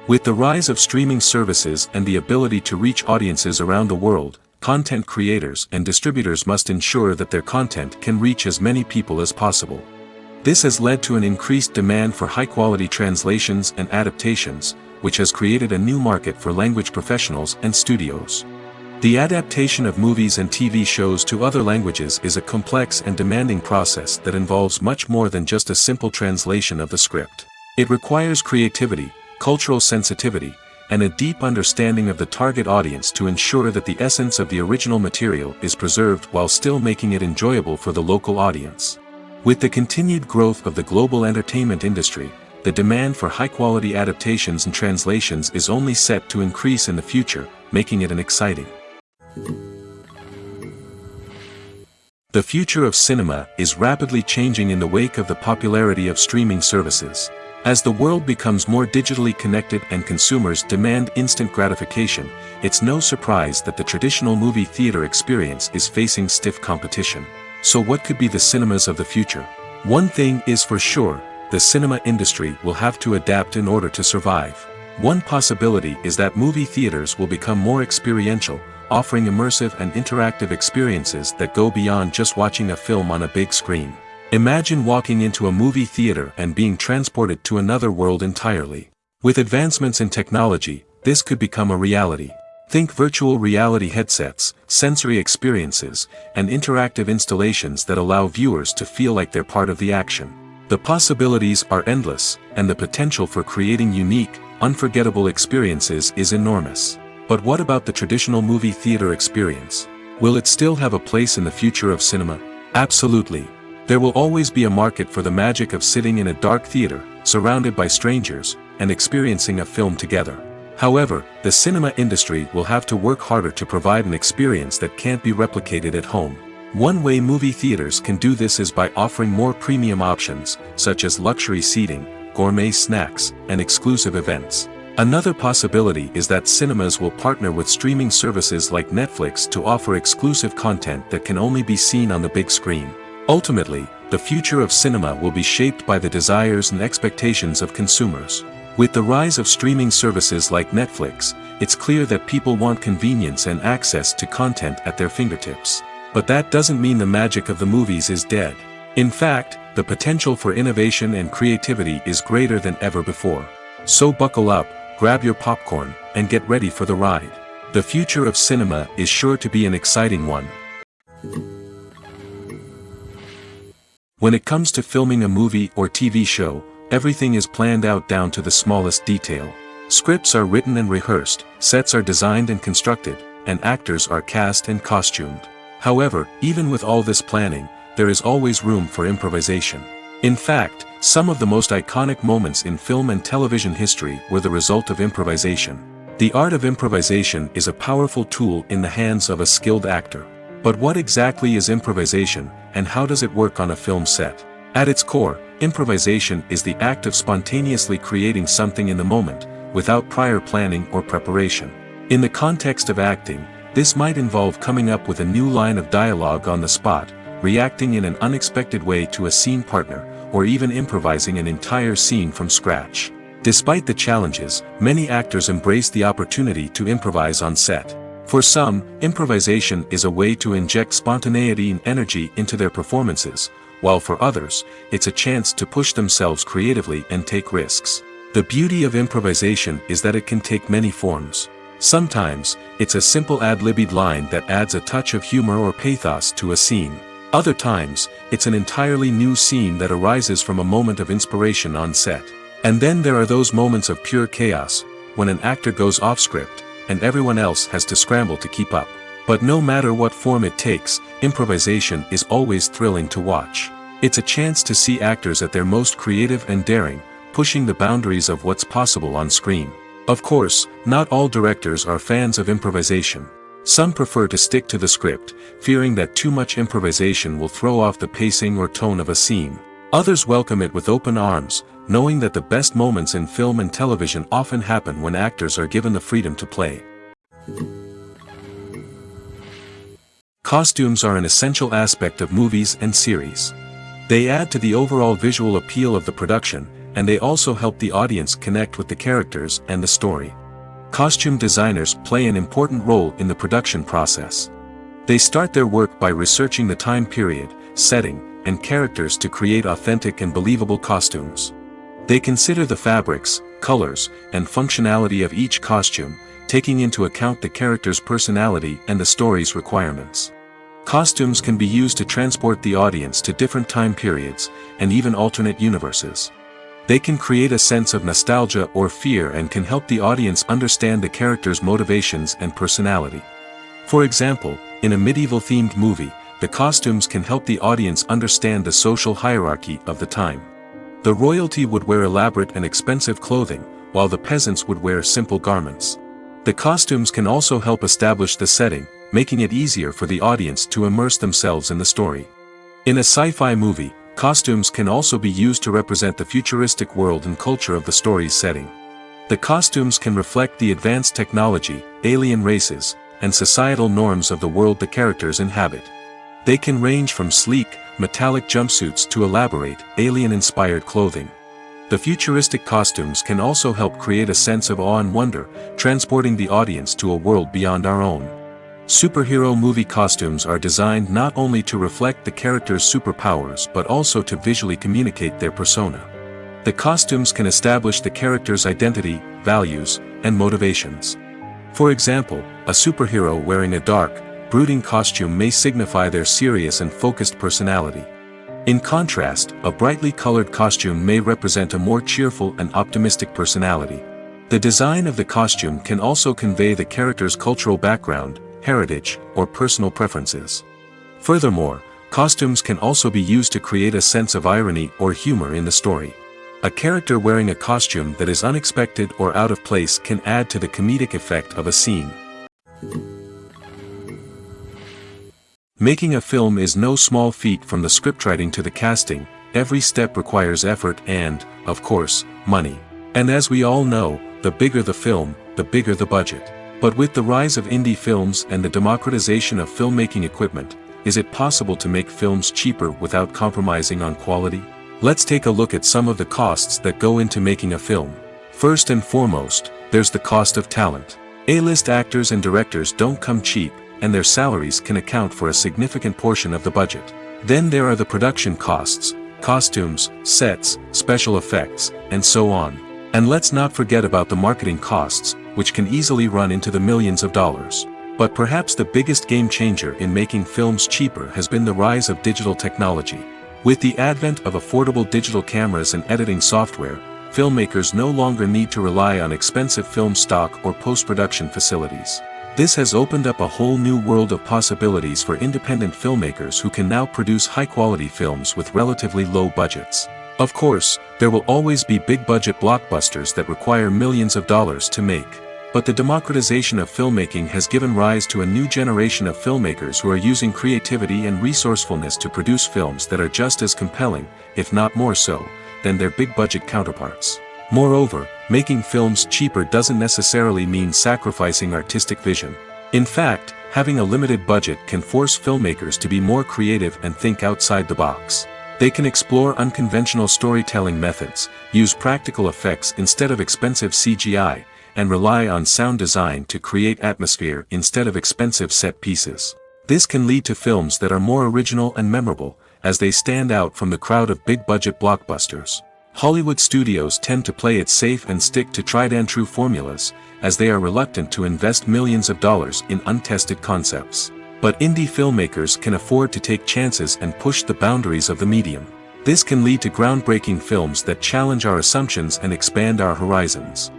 With the rise of streaming services and the ability to reach audiences around the world, content creators and distributors must ensure that their content can reach as many people as possible. This has led to an increased demand for high-quality translations and adaptations, which has created a new market for language professionals and studios. The adaptation of movies and TV shows to other languages is a complex and demanding process that involves much more than just a simple translation of the script. It requires creativity, cultural sensitivity, and a deep understanding of the target audience to ensure that the essence of the original material is preserved while still making it enjoyable for the local audience. With the continued growth of the global entertainment industry, the demand for high-quality adaptations and translations is only set to increase in the future, making it exciting. The future of cinema is rapidly changing in the wake of the popularity of streaming services. As the world becomes more digitally connected and consumers demand instant gratification, it's no surprise that the traditional movie theater experience is facing stiff competition. So what could be the cinemas of the future? One thing is for sure, the cinema industry will have to adapt in order to survive. One possibility is that movie theaters will become more experiential, offering immersive and interactive experiences that go beyond just watching a film on a big screen. Imagine walking into a movie theater and being transported to another world entirely. With advancements in technology, this could become a reality. Think virtual reality headsets, sensory experiences, and interactive installations that allow viewers to feel like they're part of the action. The possibilities are endless, and the potential for creating unique, unforgettable experiences is enormous. But what about the traditional movie theater experience? Will it still have a place in the future of cinema? Absolutely. There will always be a market for the magic of sitting in a dark theater, surrounded by strangers, and experiencing a film together. However, the cinema industry will have to work harder to provide an experience that can't be replicated at home. One way movie theaters can do this is by offering more premium options, such as luxury seating, gourmet snacks, and exclusive events. Another possibility is that cinemas will partner with streaming services like Netflix to offer exclusive content that can only be seen on the big screen. Ultimately, the future of cinema will be shaped by the desires and expectations of consumers. With the rise of streaming services like Netflix, it's clear that people want convenience and access to content at their fingertips. But that doesn't mean the magic of the movies is dead. In fact, the potential for innovation and creativity is greater than ever before. So buckle up, grab your popcorn, and get ready for the ride. The future of cinema is sure to be an exciting one. When it comes to filming a movie or TV show, everything is planned out down to the smallest detail. Scripts are written and rehearsed, sets are designed and constructed, and actors are cast and costumed. However, even with all this planning, there is always room for improvisation. In fact, some of the most iconic moments in film and television history were the result of improvisation. The art of improvisation is a powerful tool in the hands of a skilled actor. But what exactly is improvisation, and how does it work on a film set? At its core, improvisation is the act of spontaneously creating something in the moment, without prior planning or preparation. In the context of acting, this might involve coming up with a new line of dialogue on the spot, reacting in an unexpected way to a scene partner, or even improvising an entire scene from scratch. Despite the challenges, many actors embrace the opportunity to improvise on set. For some, improvisation is a way to inject spontaneity and energy into their performances, while for others, it's a chance to push themselves creatively and take risks. The beauty of improvisation is that it can take many forms. Sometimes, it's a simple ad-libbed line that adds a touch of humor or pathos to a scene. Other times, it's an entirely new scene that arises from a moment of inspiration on set. And then there are those moments of pure chaos, when an actor goes off script, and everyone else has to scramble to keep up. But no matter what form it takes, improvisation is always thrilling to watch. It's a chance to see actors at their most creative and daring, pushing the boundaries of what's possible on screen. Of course, not all directors are fans of improvisation. Some prefer to stick to the script, fearing that too much improvisation will throw off the pacing or tone of a scene. Others welcome it with open arms, knowing that the best moments in film and television often happen when actors are given the freedom to play. Costumes are an essential aspect of movies and series. They add to the overall visual appeal of the production, and they also help the audience connect with the characters and the story. Costume designers play an important role in the production process. They start their work by researching the time period, setting, and characters to create authentic and believable costumes. They consider the fabrics, colors, and functionality of each costume, taking into account the character's personality and the story's requirements. Costumes can be used to transport the audience to different time periods, and even alternate universes. They can create a sense of nostalgia or fear and can help the audience understand the character's motivations and personality. For example, in a medieval-themed movie, the costumes can help the audience understand the social hierarchy of the time. The royalty would wear elaborate and expensive clothing, while the peasants would wear simple garments. The costumes can also help establish the setting, making it easier for the audience to immerse themselves in the story. In a sci-fi movie, costumes can also be used to represent the futuristic world and culture of the story's setting. The costumes can reflect the advanced technology, alien races, and societal norms of the world the characters inhabit. They can range from sleek, metallic jumpsuits to elaborate, alien-inspired clothing. The futuristic costumes can also help create a sense of awe and wonder, transporting the audience to a world beyond our own. Superhero movie costumes are designed not only to reflect the character's superpowers but also to visually communicate their persona. The costumes can establish the character's identity, values, and motivations. For example, a superhero wearing a dark, brooding costume may signify their serious and focused personality. In contrast, a brightly colored costume may represent a more cheerful and optimistic personality. The design of the costume can also convey the character's cultural background, heritage, or personal preferences. Furthermore, costumes can also be used to create a sense of irony or humor in the story. A character wearing a costume that is unexpected or out of place can add to the comedic effect of a scene. Making a film is no small feat. From the scriptwriting to the casting, every step requires effort and, of course, money. And as we all know, the bigger the film, the bigger the budget. But with the rise of indie films and the democratization of filmmaking equipment, is it possible to make films cheaper without compromising on quality? Let's take a look at some of the costs that go into making a film. First and foremost, there's the cost of talent. A-list actors and directors don't come cheap, and their salaries can account for a significant portion of the budget. Then there are the production costs, costumes, sets, special effects, and so on. And let's not forget about the marketing costs, which can easily run into the millions of dollars. But perhaps the biggest game changer in making films cheaper has been the rise of digital technology. With the advent of affordable digital cameras and editing software, filmmakers no longer need to rely on expensive film stock or post-production facilities. This has opened up a whole new world of possibilities for independent filmmakers who can now produce high-quality films with relatively low budgets. Of course, there will always be big-budget blockbusters that require millions of dollars to make. But the democratization of filmmaking has given rise to a new generation of filmmakers who are using creativity and resourcefulness to produce films that are just as compelling, if not more so, than their big-budget counterparts. Moreover, making films cheaper doesn't necessarily mean sacrificing artistic vision. In fact, having a limited budget can force filmmakers to be more creative and think outside the box. They can explore unconventional storytelling methods, use practical effects instead of expensive CGI, and rely on sound design to create atmosphere instead of expensive set pieces. This can lead to films that are more original and memorable, as they stand out from the crowd of big-budget blockbusters. Hollywood studios tend to play it safe and stick to tried-and-true formulas, as they are reluctant to invest millions of dollars in untested concepts. But indie filmmakers can afford to take chances and push the boundaries of the medium. This can lead to groundbreaking films that challenge our assumptions and expand our horizons.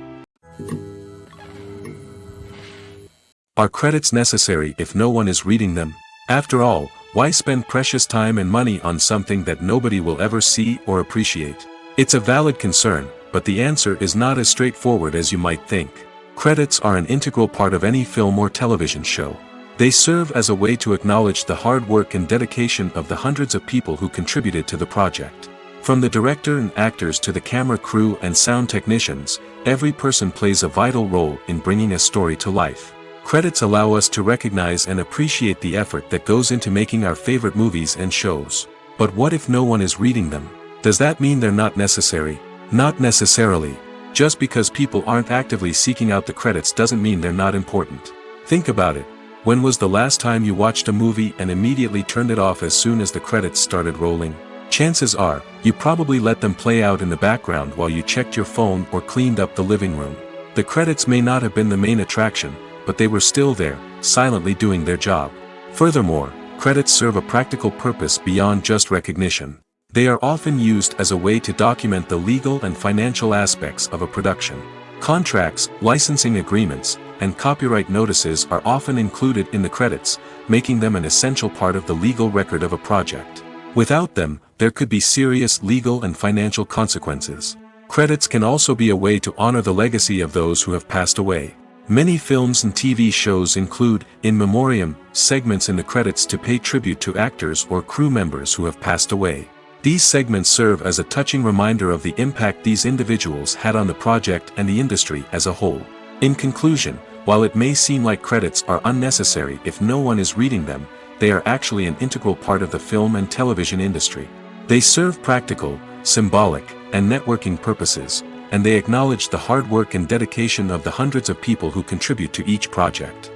Are credits necessary if no one is reading them? After all, why spend precious time and money on something that nobody will ever see or appreciate? It's a valid concern, but the answer is not as straightforward as you might think. Credits are an integral part of any film or television show. They serve as a way to acknowledge the hard work and dedication of the hundreds of people who contributed to the project. From the director and actors to the camera crew and sound technicians, every person plays a vital role in bringing a story to life. Credits allow us to recognize and appreciate the effort that goes into making our favorite movies and shows. But what if no one is reading them? Does that mean they're not necessary? Not necessarily. Just because people aren't actively seeking out the credits doesn't mean they're not important. Think about it. When was the last time you watched a movie and immediately turned it off as soon as the credits started rolling? Chances are, you probably let them play out in the background while you checked your phone or cleaned up the living room. The credits may not have been the main attraction, but they were still there, silently doing their job. Furthermore, credits serve a practical purpose beyond just recognition. They are often used as a way to document the legal and financial aspects of a production. Contracts, licensing agreements, and copyright notices are often included in the credits, making them an essential part of the legal record of a project. Without them, there could be serious legal and financial consequences. Credits can also be a way to honor the legacy of those who have passed away. Many films and TV shows include, in memoriam, segments in the credits to pay tribute to actors or crew members who have passed away. These segments serve as a touching reminder of the impact these individuals had on the project and the industry as a whole. In conclusion, while it may seem like credits are unnecessary if no one is reading them, they are actually an integral part of the film and television industry. They serve practical, symbolic, and networking purposes, and they acknowledge the hard work and dedication of the hundreds of people who contribute to each project.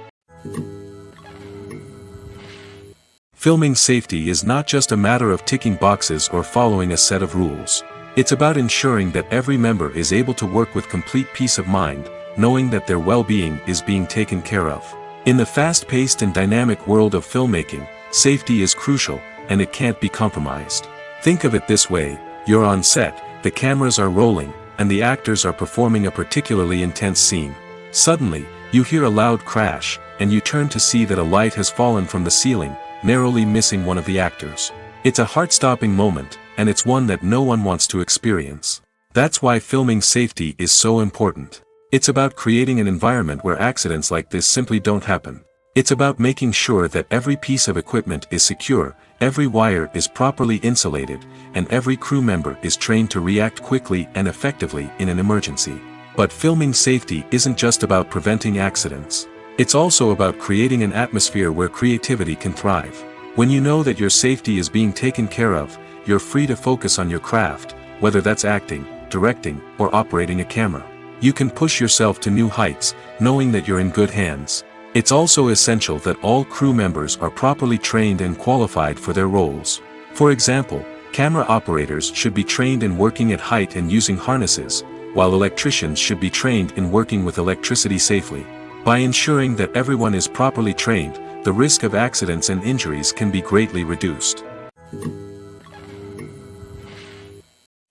Filming safety is not just a matter of ticking boxes or following a set of rules. It's about ensuring that every member is able to work with complete peace of mind, knowing that their well-being is being taken care of. In the fast-paced and dynamic world of filmmaking, safety is crucial, and it can't be compromised. Think of it this way: you're on set, the cameras are rolling, and the actors are performing a particularly intense scene. Suddenly, you hear a loud crash, and you turn to see that a light has fallen from the ceiling, narrowly missing one of the actors. It's a heart-stopping moment, and it's one that no one wants to experience. That's why filming safety is so important. It's about creating an environment where accidents like this simply don't happen. It's about making sure that every piece of equipment is secure, every wire is properly insulated, and every crew member is trained to react quickly and effectively in an emergency. But filming safety isn't just about preventing accidents. It's also about creating an atmosphere where creativity can thrive. When you know that your safety is being taken care of, you're free to focus on your craft, whether that's acting, directing, or operating a camera. You can push yourself to new heights, knowing that you're in good hands. It's also essential that all crew members are properly trained and qualified for their roles. For example, camera operators should be trained in working at height and using harnesses, while electricians should be trained in working with electricity safely. By ensuring that everyone is properly trained, the risk of accidents and injuries can be greatly reduced.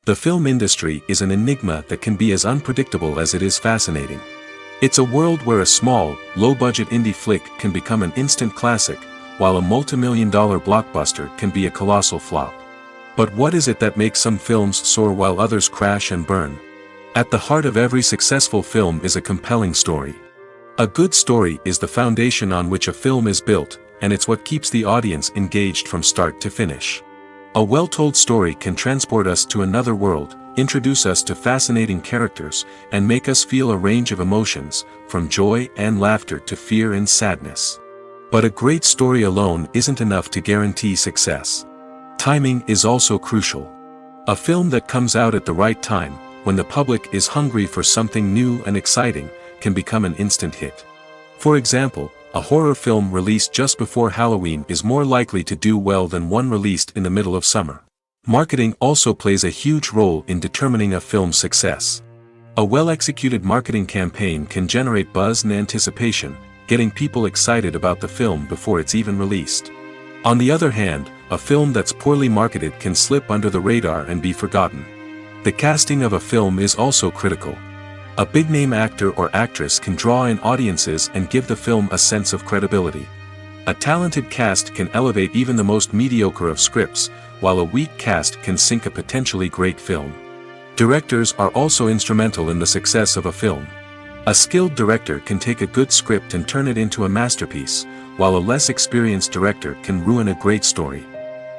The film industry is an enigma that can be as unpredictable as it is fascinating. It's a world where a small, low-budget indie flick can become an instant classic, while a multi-million-dollar blockbuster can be a colossal flop. But what is it that makes some films soar while others crash and burn? At the heart of every successful film is a compelling story. A good story is the foundation on which a film is built, and it's what keeps the audience engaged from start to finish. A well-told story can transport us to another world, introduce us to fascinating characters, and make us feel a range of emotions, from joy and laughter to fear and sadness. But a great story alone isn't enough to guarantee success. Timing is also crucial. A film that comes out at the right time, when the public is hungry for something new and exciting, can become an instant hit. For example, a horror film released just before Halloween is more likely to do well than one released in the middle of summer. Marketing also plays a huge role in determining a film's success. A well-executed marketing campaign can generate buzz and anticipation, getting people excited about the film before it's even released. On the other hand, a film that's poorly marketed can slip under the radar and be forgotten. The casting of a film is also critical. A big-name actor or actress can draw in audiences and give the film a sense of credibility. A talented cast can elevate even the most mediocre of scripts, while a weak cast can sink a potentially great film. Directors are also instrumental in the success of a film. A skilled director can take a good script and turn it into a masterpiece, while a less experienced director can ruin a great story.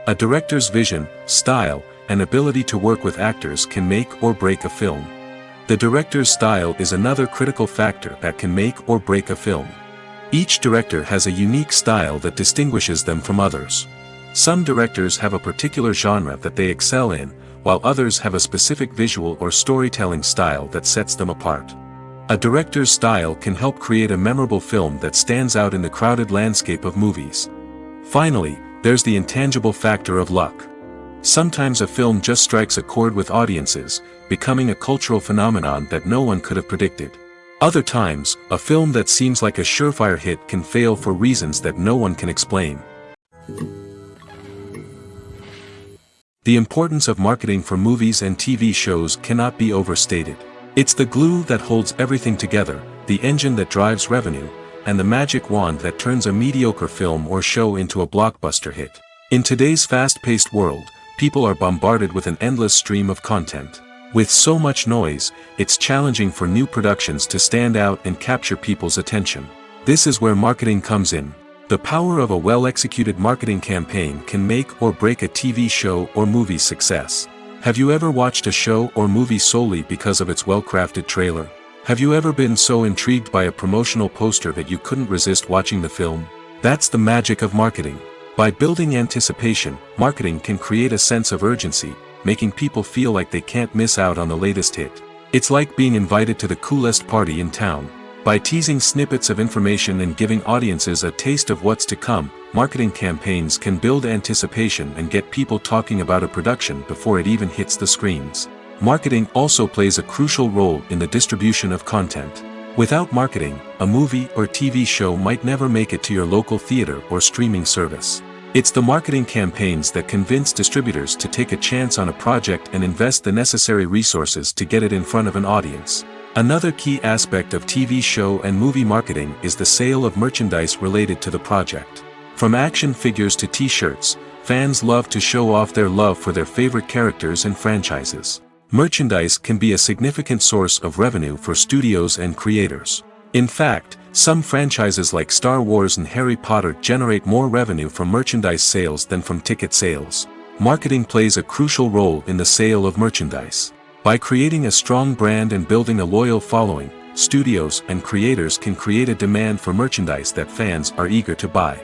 A director's vision, style, and ability to work with actors can make or break a film. The director's style is another critical factor that can make or break a film. Each director has a unique style that distinguishes them from others. Some directors have a particular genre that they excel in, while others have a specific visual or storytelling style that sets them apart. A director's style can help create a memorable film that stands out in the crowded landscape of movies. Finally, there's the intangible factor of luck. Sometimes a film just strikes a chord with audiences, becoming a cultural phenomenon that no one could have predicted. Other times, a film that seems like a surefire hit can fail for reasons that no one can explain. The importance of marketing for movies and TV shows cannot be overstated. It's the glue that holds everything together, the engine that drives revenue, and the magic wand that turns a mediocre film or show into a blockbuster hit. In today's fast-paced world, people are bombarded with an endless stream of content. With so much noise, it's challenging for new productions to stand out and capture people's attention. This is where marketing comes in. The power of a well-executed marketing campaign can make or break a TV show or movie's success. Have you ever watched a show or movie solely because of its well-crafted trailer? Have you ever been so intrigued by a promotional poster that you couldn't resist watching the film? That's the magic of marketing. By building anticipation, marketing can create a sense of urgency, making people feel like they can't miss out on the latest hit. It's like being invited to the coolest party in town. By teasing snippets of information and giving audiences a taste of what's to come, marketing campaigns can build anticipation and get people talking about a production before it even hits the screens. Marketing also plays a crucial role in the distribution of content. Without marketing, a movie or TV show might never make it to your local theater or streaming service. It's the marketing campaigns that convince distributors to take a chance on a project and invest the necessary resources to get it in front of an audience. Another key aspect of TV show and movie marketing is the sale of merchandise related to the project. From action figures to t-shirts, fans love to show off their love for their favorite characters and franchises. Merchandise can be a significant source of revenue for studios and creators. In fact, some franchises like Star Wars and Harry Potter generate more revenue from merchandise sales than from ticket sales. Marketing plays a crucial role in the sale of merchandise. By creating a strong brand and building a loyal following, studios and creators can create a demand for merchandise that fans are eager to buy.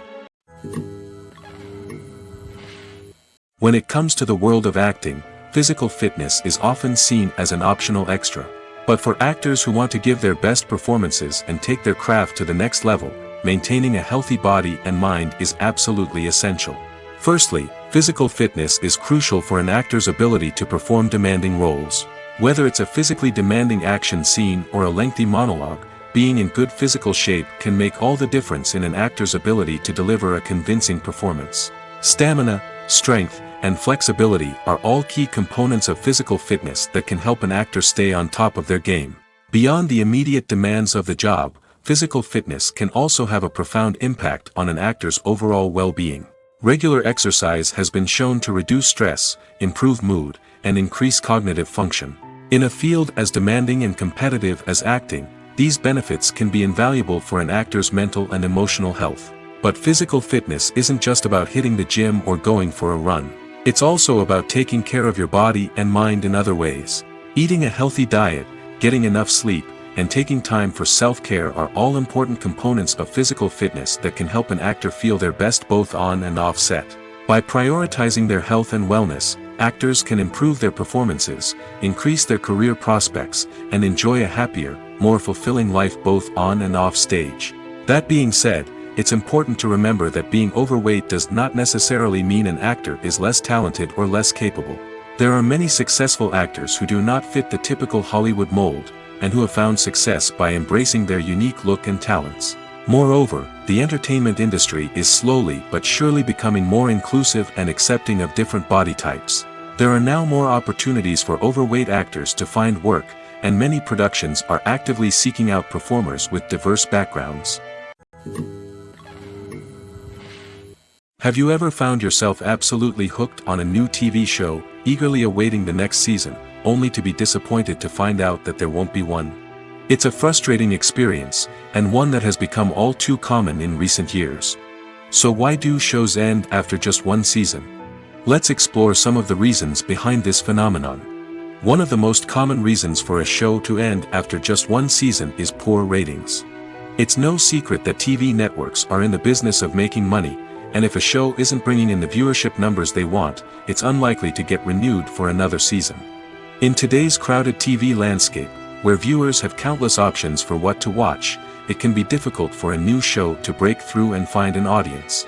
When it comes to the world of acting, physical fitness is often seen as an optional extra. But for actors who want to give their best performances and take their craft to the next level, maintaining a healthy body and mind is absolutely essential. Firstly, physical fitness is crucial for an actor's ability to perform demanding roles. Whether it's a physically demanding action scene or a lengthy monologue, being in good physical shape can make all the difference in an actor's ability to deliver a convincing performance. Stamina, strength, and flexibility are all key components of physical fitness that can help an actor stay on top of their game. Beyond the immediate demands of the job, physical fitness can also have a profound impact on an actor's overall well-being. Regular exercise has been shown to reduce stress, improve mood, and increase cognitive function. In a field as demanding and competitive as acting, these benefits can be invaluable for an actor's mental and emotional health. But physical fitness isn't just about hitting the gym or going for a run. It's also about taking care of your body and mind in other ways. Eating a healthy diet, getting enough sleep, and taking time for self-care are all important components of physical fitness that can help an actor feel their best both on and off set. By prioritizing their health and wellness, actors can improve their performances, increase their career prospects, and enjoy a happier, more fulfilling life both on and off stage. That being said, it's important to remember that being overweight does not necessarily mean an actor is less talented or less capable. There are many successful actors who do not fit the typical Hollywood mold, and who have found success by embracing their unique look and talents. Moreover, the entertainment industry is slowly but surely becoming more inclusive and accepting of different body types. There are now more opportunities for overweight actors to find work, and many productions are actively seeking out performers with diverse backgrounds. Have you ever found yourself absolutely hooked on a new TV show, eagerly awaiting the next season, only to be disappointed to find out that there won't be one? It's a frustrating experience, and one that has become all too common in recent years. So why do shows end after just one season? Let's explore some of the reasons behind this phenomenon. One of the most common reasons for a show to end after just one season is poor ratings. It's no secret that TV networks are in the business of making money, and if a show isn't bringing in the viewership numbers they want, it's unlikely to get renewed for another season. In today's crowded TV landscape, where viewers have countless options for what to watch, it can be difficult for a new show to break through and find an audience.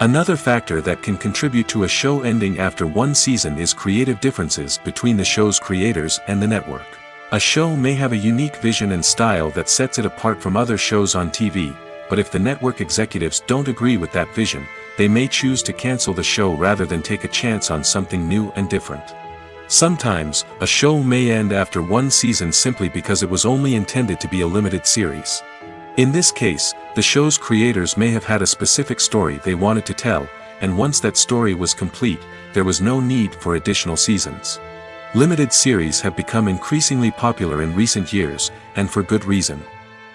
Another factor that can contribute to a show ending after one season is creative differences between the show's creators and the network. A show may have a unique vision and style that sets it apart from other shows on TV, but if the network executives don't agree with that vision, they may choose to cancel the show rather than take a chance on something new and different. Sometimes, a show may end after one season simply because it was only intended to be a limited series. In this case, the show's creators may have had a specific story they wanted to tell, and once that story was complete, there was no need for additional seasons. Limited series have become increasingly popular in recent years, and for good reason.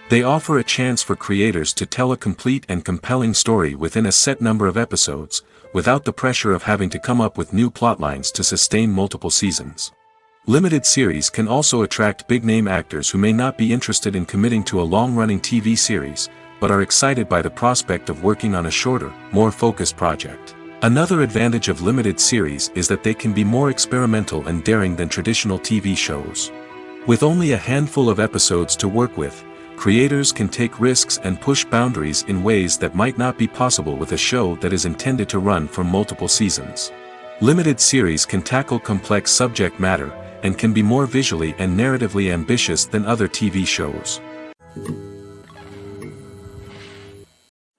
They offer a chance for creators to tell a complete and compelling story within a set number of episodes, without the pressure of having to come up with new plotlines to sustain multiple seasons. Limited series can also attract big-name actors who may not be interested in committing to a long-running TV series, but are excited by the prospect of working on a shorter, more focused project. Another advantage of limited series is that they can be more experimental and daring than traditional TV shows. With only a handful of episodes to work with, creators can take risks and push boundaries in ways that might not be possible with a show that is intended to run for multiple seasons. Limited series can tackle complex subject matter, and can be more visually and narratively ambitious than other TV shows.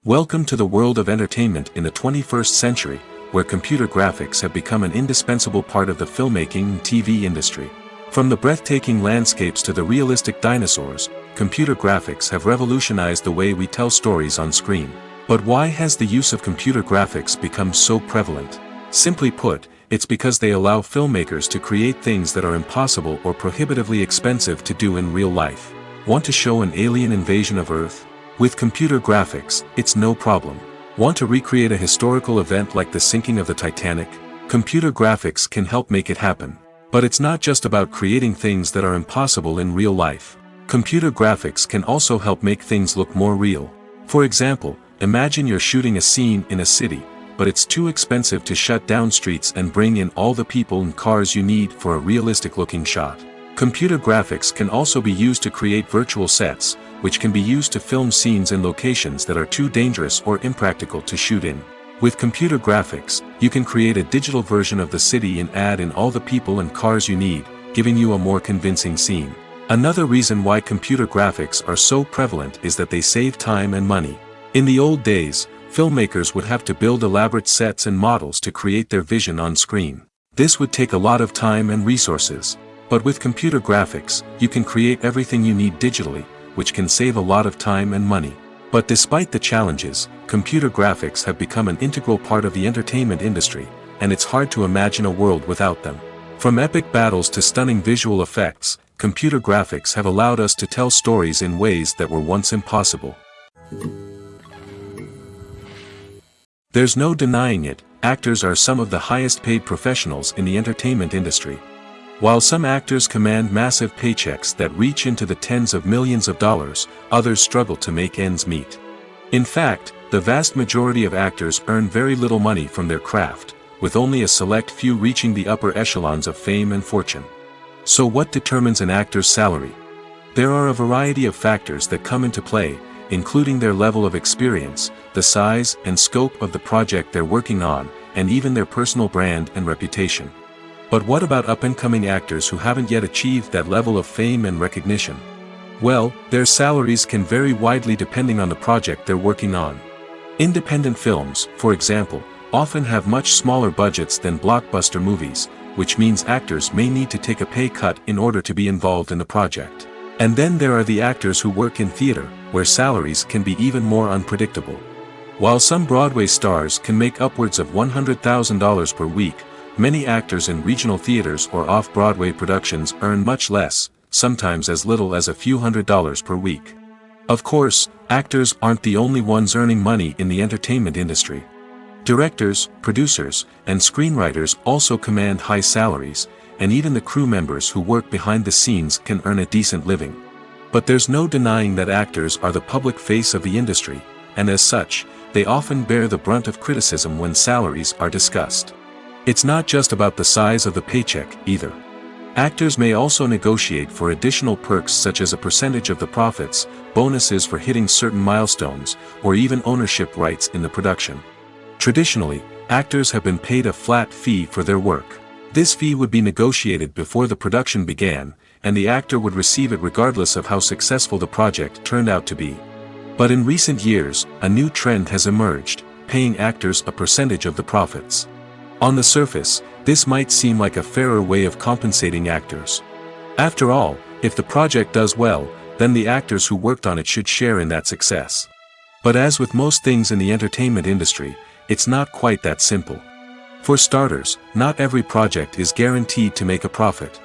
Welcome to the world of entertainment in the 21st century, where computer graphics have become an indispensable part of the filmmaking and TV industry. From the breathtaking landscapes to the realistic dinosaurs, computer graphics have revolutionized the way we tell stories on screen. But why has the use of computer graphics become so prevalent? Simply put, it's because they allow filmmakers to create things that are impossible or prohibitively expensive to do in real life. Want to show an alien invasion of Earth? With computer graphics, it's no problem. Want to recreate a historical event like the sinking of the Titanic? Computer graphics can help make it happen. But it's not just about creating things that are impossible in real life. Computer graphics can also help make things look more real. For example, imagine you're shooting a scene in a city, but it's too expensive to shut down streets and bring in all the people and cars you need for a realistic-looking shot. Computer graphics can also be used to create virtual sets, which can be used to film scenes in locations that are too dangerous or impractical to shoot in. With computer graphics, you can create a digital version of the city and add in all the people and cars you need, giving you a more convincing scene. Another reason why computer graphics are so prevalent is that they save time and money. In the old days, filmmakers would have to build elaborate sets and models to create their vision on screen. This would take a lot of time and resources. But with computer graphics, you can create everything you need digitally, which can save a lot of time and money. But despite the challenges, computer graphics have become an integral part of the entertainment industry, and it's hard to imagine a world without them. From epic battles to stunning visual effects, computer graphics have allowed us to tell stories in ways that were once impossible. There's no denying it, actors are some of the highest paid professionals in the entertainment industry. While some actors command massive paychecks that reach into the tens of millions of dollars, others struggle to make ends meet. In fact, the vast majority of actors earn very little money from their craft, with only a select few reaching the upper echelons of fame and fortune. So what determines an actor's salary? There are a variety of factors that come into play, including their level of experience, the size and scope of the project they're working on, and even their personal brand and reputation. But what about up-and-coming actors who haven't yet achieved that level of fame and recognition? Well, their salaries can vary widely depending on the project they're working on. Independent films, for example, often have much smaller budgets than blockbuster movies, which means actors may need to take a pay cut in order to be involved in the project. And then there are the actors who work in theater, where salaries can be even more unpredictable. While some Broadway stars can make upwards of $100,000 per week, many actors in regional theaters or off-Broadway productions earn much less, sometimes as little as a few $100s per week. Of course, actors aren't the only ones earning money in the entertainment industry. Directors, producers, and screenwriters also command high salaries, and even the crew members who work behind the scenes can earn a decent living. But there's no denying that actors are the public face of the industry, and as such, they often bear the brunt of criticism when salaries are discussed. It's not just about the size of the paycheck, either. Actors may also negotiate for additional perks such as a percentage of the profits, bonuses for hitting certain milestones, or even ownership rights in the production. Traditionally, actors have been paid a flat fee for their work. This fee would be negotiated before the production began, and the actor would receive it regardless of how successful the project turned out to be. But in recent years, a new trend has emerged, paying actors a percentage of the profits. On the surface, this might seem like a fairer way of compensating actors. After all, if the project does well, then the actors who worked on it should share in that success. But as with most things in the entertainment industry, it's not quite that simple. For starters, not every project is guaranteed to make a profit.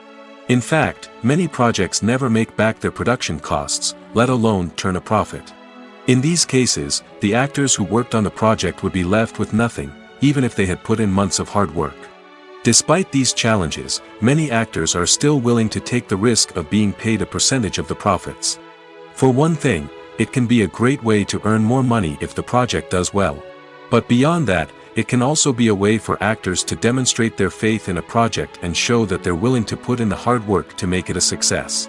In fact, many projects never make back their production costs, let alone turn a profit. In these cases, the actors who worked on the project would be left with nothing, even if they had put in months of hard work. Despite these challenges, many actors are still willing to take the risk of being paid a percentage of the profits. For one thing, it can be a great way to earn more money if the project does well. But beyond that, it can also be a way for actors to demonstrate their faith in a project and show that they're willing to put in the hard work to make it a success.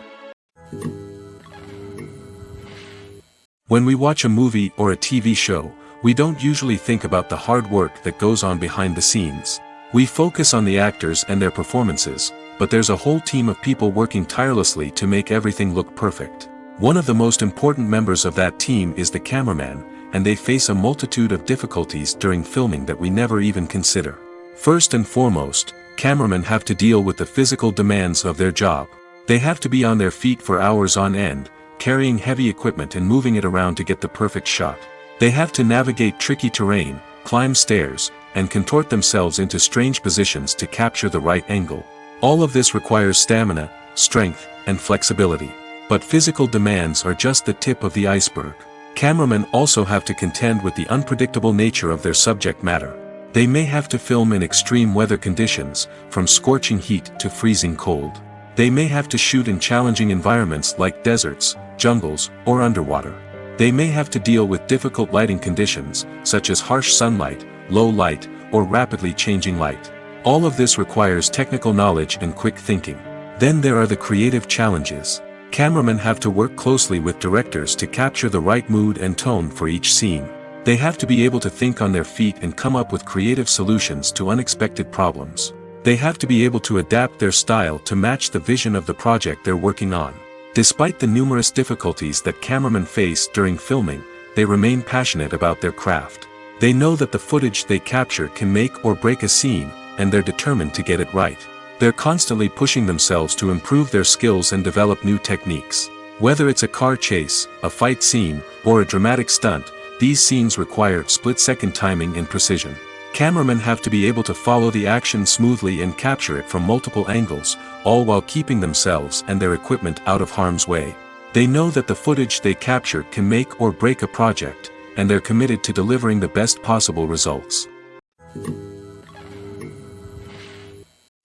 When we watch a movie or a TV show, we don't usually think about the hard work that goes on behind the scenes. We focus on the actors and their performances, but there's a whole team of people working tirelessly to make everything look perfect. One of the most important members of that team is the cameraman, and they face a multitude of difficulties during filming that we never even consider. First and foremost, cameramen have to deal with the physical demands of their job. They have to be on their feet for hours on end, carrying heavy equipment and moving it around to get the perfect shot. They have to navigate tricky terrain, climb stairs, and contort themselves into strange positions to capture the right angle. All of this requires stamina, strength, and flexibility. But physical demands are just the tip of the iceberg. Cameramen also have to contend with the unpredictable nature of their subject matter. They may have to film in extreme weather conditions, from scorching heat to freezing cold. They may have to shoot in challenging environments like deserts, jungles, or underwater. They may have to deal with difficult lighting conditions, such as harsh sunlight, low light, or rapidly changing light. All of this requires technical knowledge and quick thinking. Then there are the creative challenges. Cameramen have to work closely with directors to capture the right mood and tone for each scene. They have to be able to think on their feet and come up with creative solutions to unexpected problems. They have to be able to adapt their style to match the vision of the project they're working on. Despite the numerous difficulties that cameramen face during filming, they remain passionate about their craft. They know that the footage they capture can make or break a scene, and they're determined to get it right. They're constantly pushing themselves to improve their skills and develop new techniques. Whether it's a car chase, a fight scene, or a dramatic stunt, these scenes require split-second timing and precision. Cameramen have to be able to follow the action smoothly and capture it from multiple angles, all while keeping themselves and their equipment out of harm's way. They know that the footage they capture can make or break a project, and they're committed to delivering the best possible results.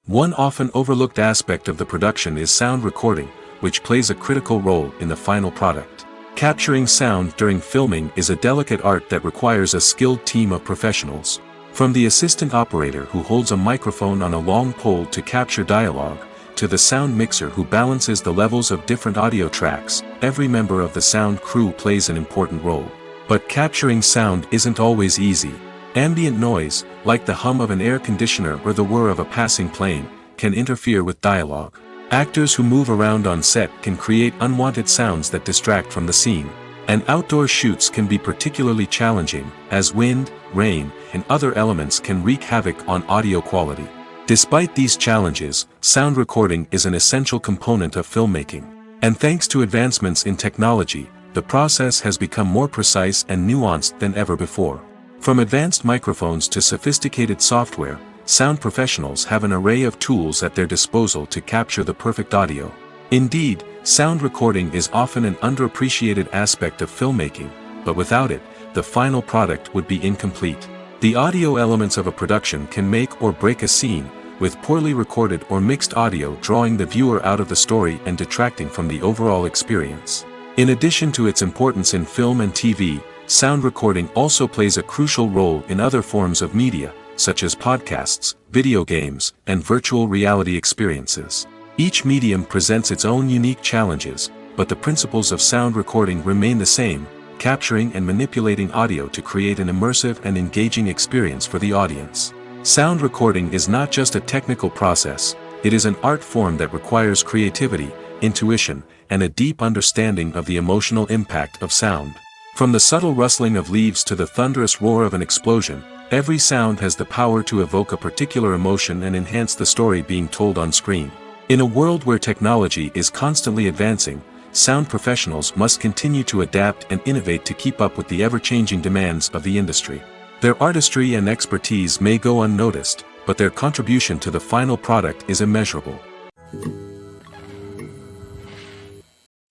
One often overlooked aspect of the production is sound recording, which plays a critical role in the final product. Capturing sound during filming is a delicate art that requires a skilled team of professionals. From the assistant operator who holds a microphone on a long pole to capture dialogue, to the sound mixer who balances the levels of different audio tracks, every member of the sound crew plays an important role. But capturing sound isn't always easy. Ambient noise, like the hum of an air conditioner or the whir of a passing plane, can interfere with dialogue. Actors who move around on set can create unwanted sounds that distract from the scene. And outdoor shoots can be particularly challenging, as wind, rain, and other elements can wreak havoc on audio quality. Despite these challenges, sound recording is an essential component of filmmaking. And thanks to advancements in technology, the process has become more precise and nuanced than ever before. From advanced microphones to sophisticated software, sound professionals have an array of tools at their disposal to capture the perfect audio. Indeed, sound recording is often an underappreciated aspect of filmmaking, but without it, the final product would be incomplete. The audio elements of a production can make or break a scene, with poorly recorded or mixed audio drawing the viewer out of the story and detracting from the overall experience. In addition to its importance in film and TV, sound recording also plays a crucial role in other forms of media, such as podcasts, video games, and virtual reality experiences. Each medium presents its own unique challenges, but the principles of sound recording remain the same, capturing and manipulating audio to create an immersive and engaging experience for the audience. Sound recording is not just a technical process, it is an art form that requires creativity, intuition, and a deep understanding of the emotional impact of sound. From the subtle rustling of leaves to the thunderous roar of an explosion, every sound has the power to evoke a particular emotion and enhance the story being told on screen. In a world where technology is constantly advancing, sound professionals must continue to adapt and innovate to keep up with the ever-changing demands of the industry. Their artistry and expertise may go unnoticed, but their contribution to the final product is immeasurable.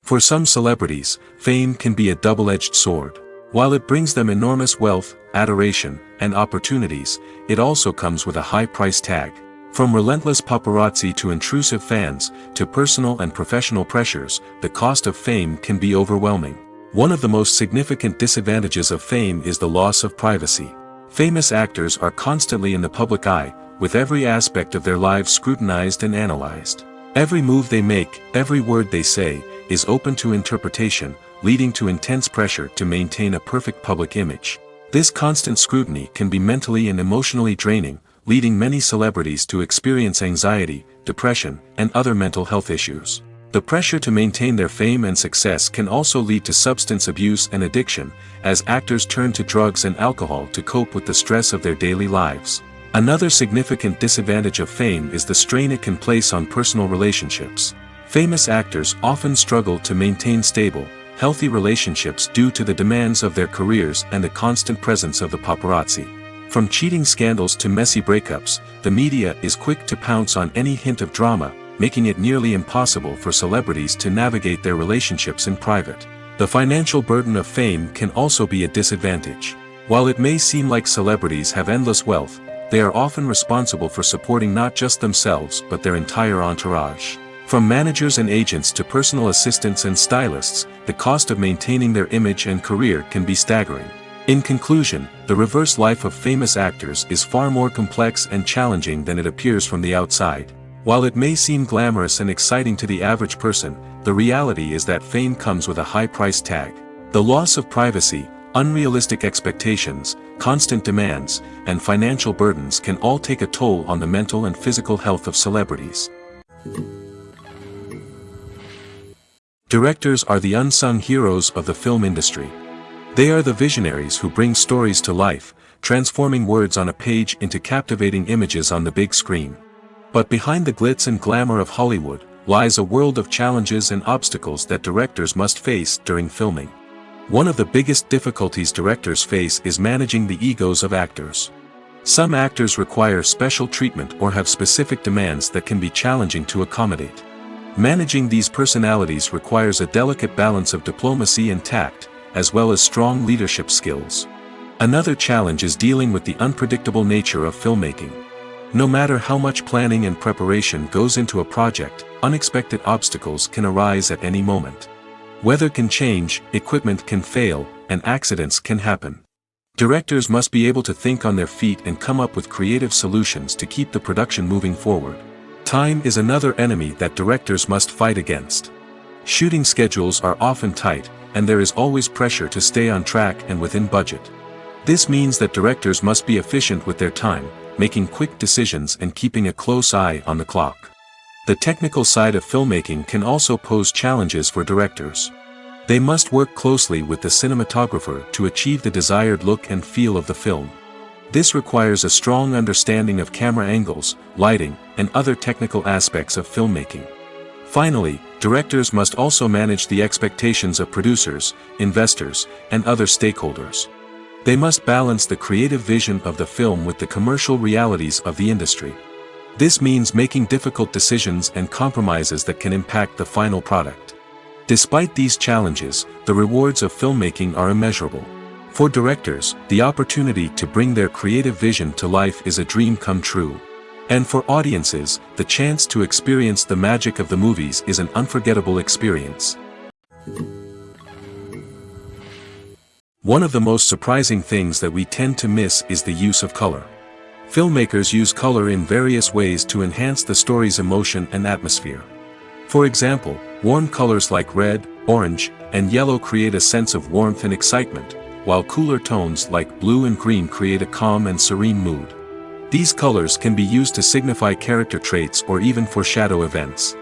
For some celebrities, fame can be a double-edged sword. While it brings them enormous wealth, adoration, and opportunities, it also comes with a high price tag. From relentless paparazzi to intrusive fans, to personal and professional pressures, the cost of fame can be overwhelming. One of the most significant disadvantages of fame is the loss of privacy. Famous actors are constantly in the public eye, with every aspect of their lives scrutinized and analyzed. Every move they make, every word they say, is open to interpretation, leading to intense pressure to maintain a perfect public image. This constant scrutiny can be mentally and emotionally draining, leading many celebrities to experience anxiety, depression, and other mental health issues. The pressure to maintain their fame and success can also lead to substance abuse and addiction, as actors turn to drugs and alcohol to cope with the stress of their daily lives. Another significant disadvantage of fame is the strain it can place on personal relationships. Famous actors often struggle to maintain stable, healthy relationships due to the demands of their careers and the constant presence of the paparazzi. From cheating scandals to messy breakups, the media is quick to pounce on any hint of drama, making it nearly impossible for celebrities to navigate their relationships in private. The financial burden of fame can also be a disadvantage. While it may seem like celebrities have endless wealth, they are often responsible for supporting not just themselves but their entire entourage. From managers and agents to personal assistants and stylists, the cost of maintaining their image and career can be staggering. In conclusion, the reverse life of famous actors is far more complex and challenging than it appears from the outside. While it may seem glamorous and exciting to the average person, the reality is that fame comes with a high price tag. The loss of privacy, unrealistic expectations, constant demands, and financial burdens can all take a toll on the mental and physical health of celebrities. Directors are the unsung heroes of the film industry. They are the visionaries who bring stories to life, transforming words on a page into captivating images on the big screen. But behind the glitz and glamour of Hollywood, lies a world of challenges and obstacles that directors must face during filming. One of the biggest difficulties directors face is managing the egos of actors. Some actors require special treatment or have specific demands that can be challenging to accommodate. Managing these personalities requires a delicate balance of diplomacy and tact, as well as strong leadership skills. Another challenge is dealing with the unpredictable nature of filmmaking. No matter how much planning and preparation goes into a project, unexpected obstacles can arise at any moment. Weather can change, equipment can fail, and accidents can happen. Directors must be able to think on their feet and come up with creative solutions to keep the production moving forward. Time is another enemy that directors must fight against. Shooting schedules are often tight, and there is always pressure to stay on track and within budget. This means that directors must be efficient with their time, making quick decisions and keeping a close eye on the clock. The technical side of filmmaking can also pose challenges for directors. They must work closely with the cinematographer to achieve the desired look and feel of the film. This requires a strong understanding of camera angles, lighting, and other technical aspects of filmmaking. Finally, directors must also manage the expectations of producers, investors, and other stakeholders. They must balance the creative vision of the film with the commercial realities of the industry. This means making difficult decisions and compromises that can impact the final product. Despite these challenges, the rewards of filmmaking are immeasurable. For directors, the opportunity to bring their creative vision to life is a dream come true. And for audiences, the chance to experience the magic of the movies is an unforgettable experience. One of the most surprising things that we tend to miss is the use of color. Filmmakers use color in various ways to enhance the story's emotion and atmosphere. For example, warm colors like red, orange, and yellow create a sense of warmth and excitement, while cooler tones like blue and green create a calm and serene mood. These colors can be used to signify character traits or even foreshadow events.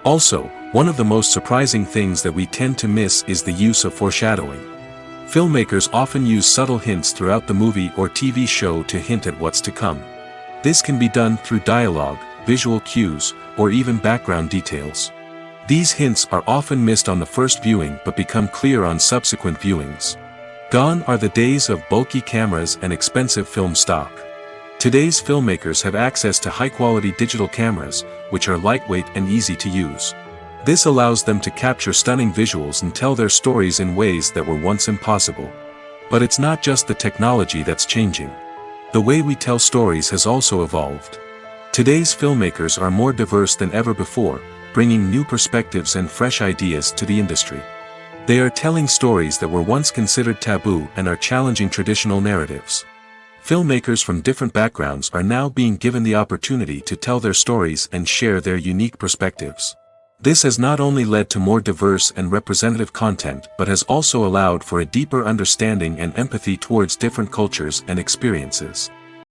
Also, one of the most surprising things that we tend to miss is the use of foreshadowing. Filmmakers often use subtle hints throughout the movie or TV show to hint at what's to come. This can be done through dialogue, visual cues, or even background details. These hints are often missed on the first viewing but become clear on subsequent viewings. Gone are the days of bulky cameras and expensive film stock. Today's filmmakers have access to high-quality digital cameras, which are lightweight and easy to use. This allows them to capture stunning visuals and tell their stories in ways that were once impossible. But it's not just the technology that's changing. The way we tell stories has also evolved. Today's filmmakers are more diverse than ever before, bringing new perspectives and fresh ideas to the industry. They are telling stories that were once considered taboo and are challenging traditional narratives. Filmmakers from different backgrounds are now being given the opportunity to tell their stories and share their unique perspectives. This has not only led to more diverse and representative content but has also allowed for a deeper understanding and empathy towards different cultures and experiences.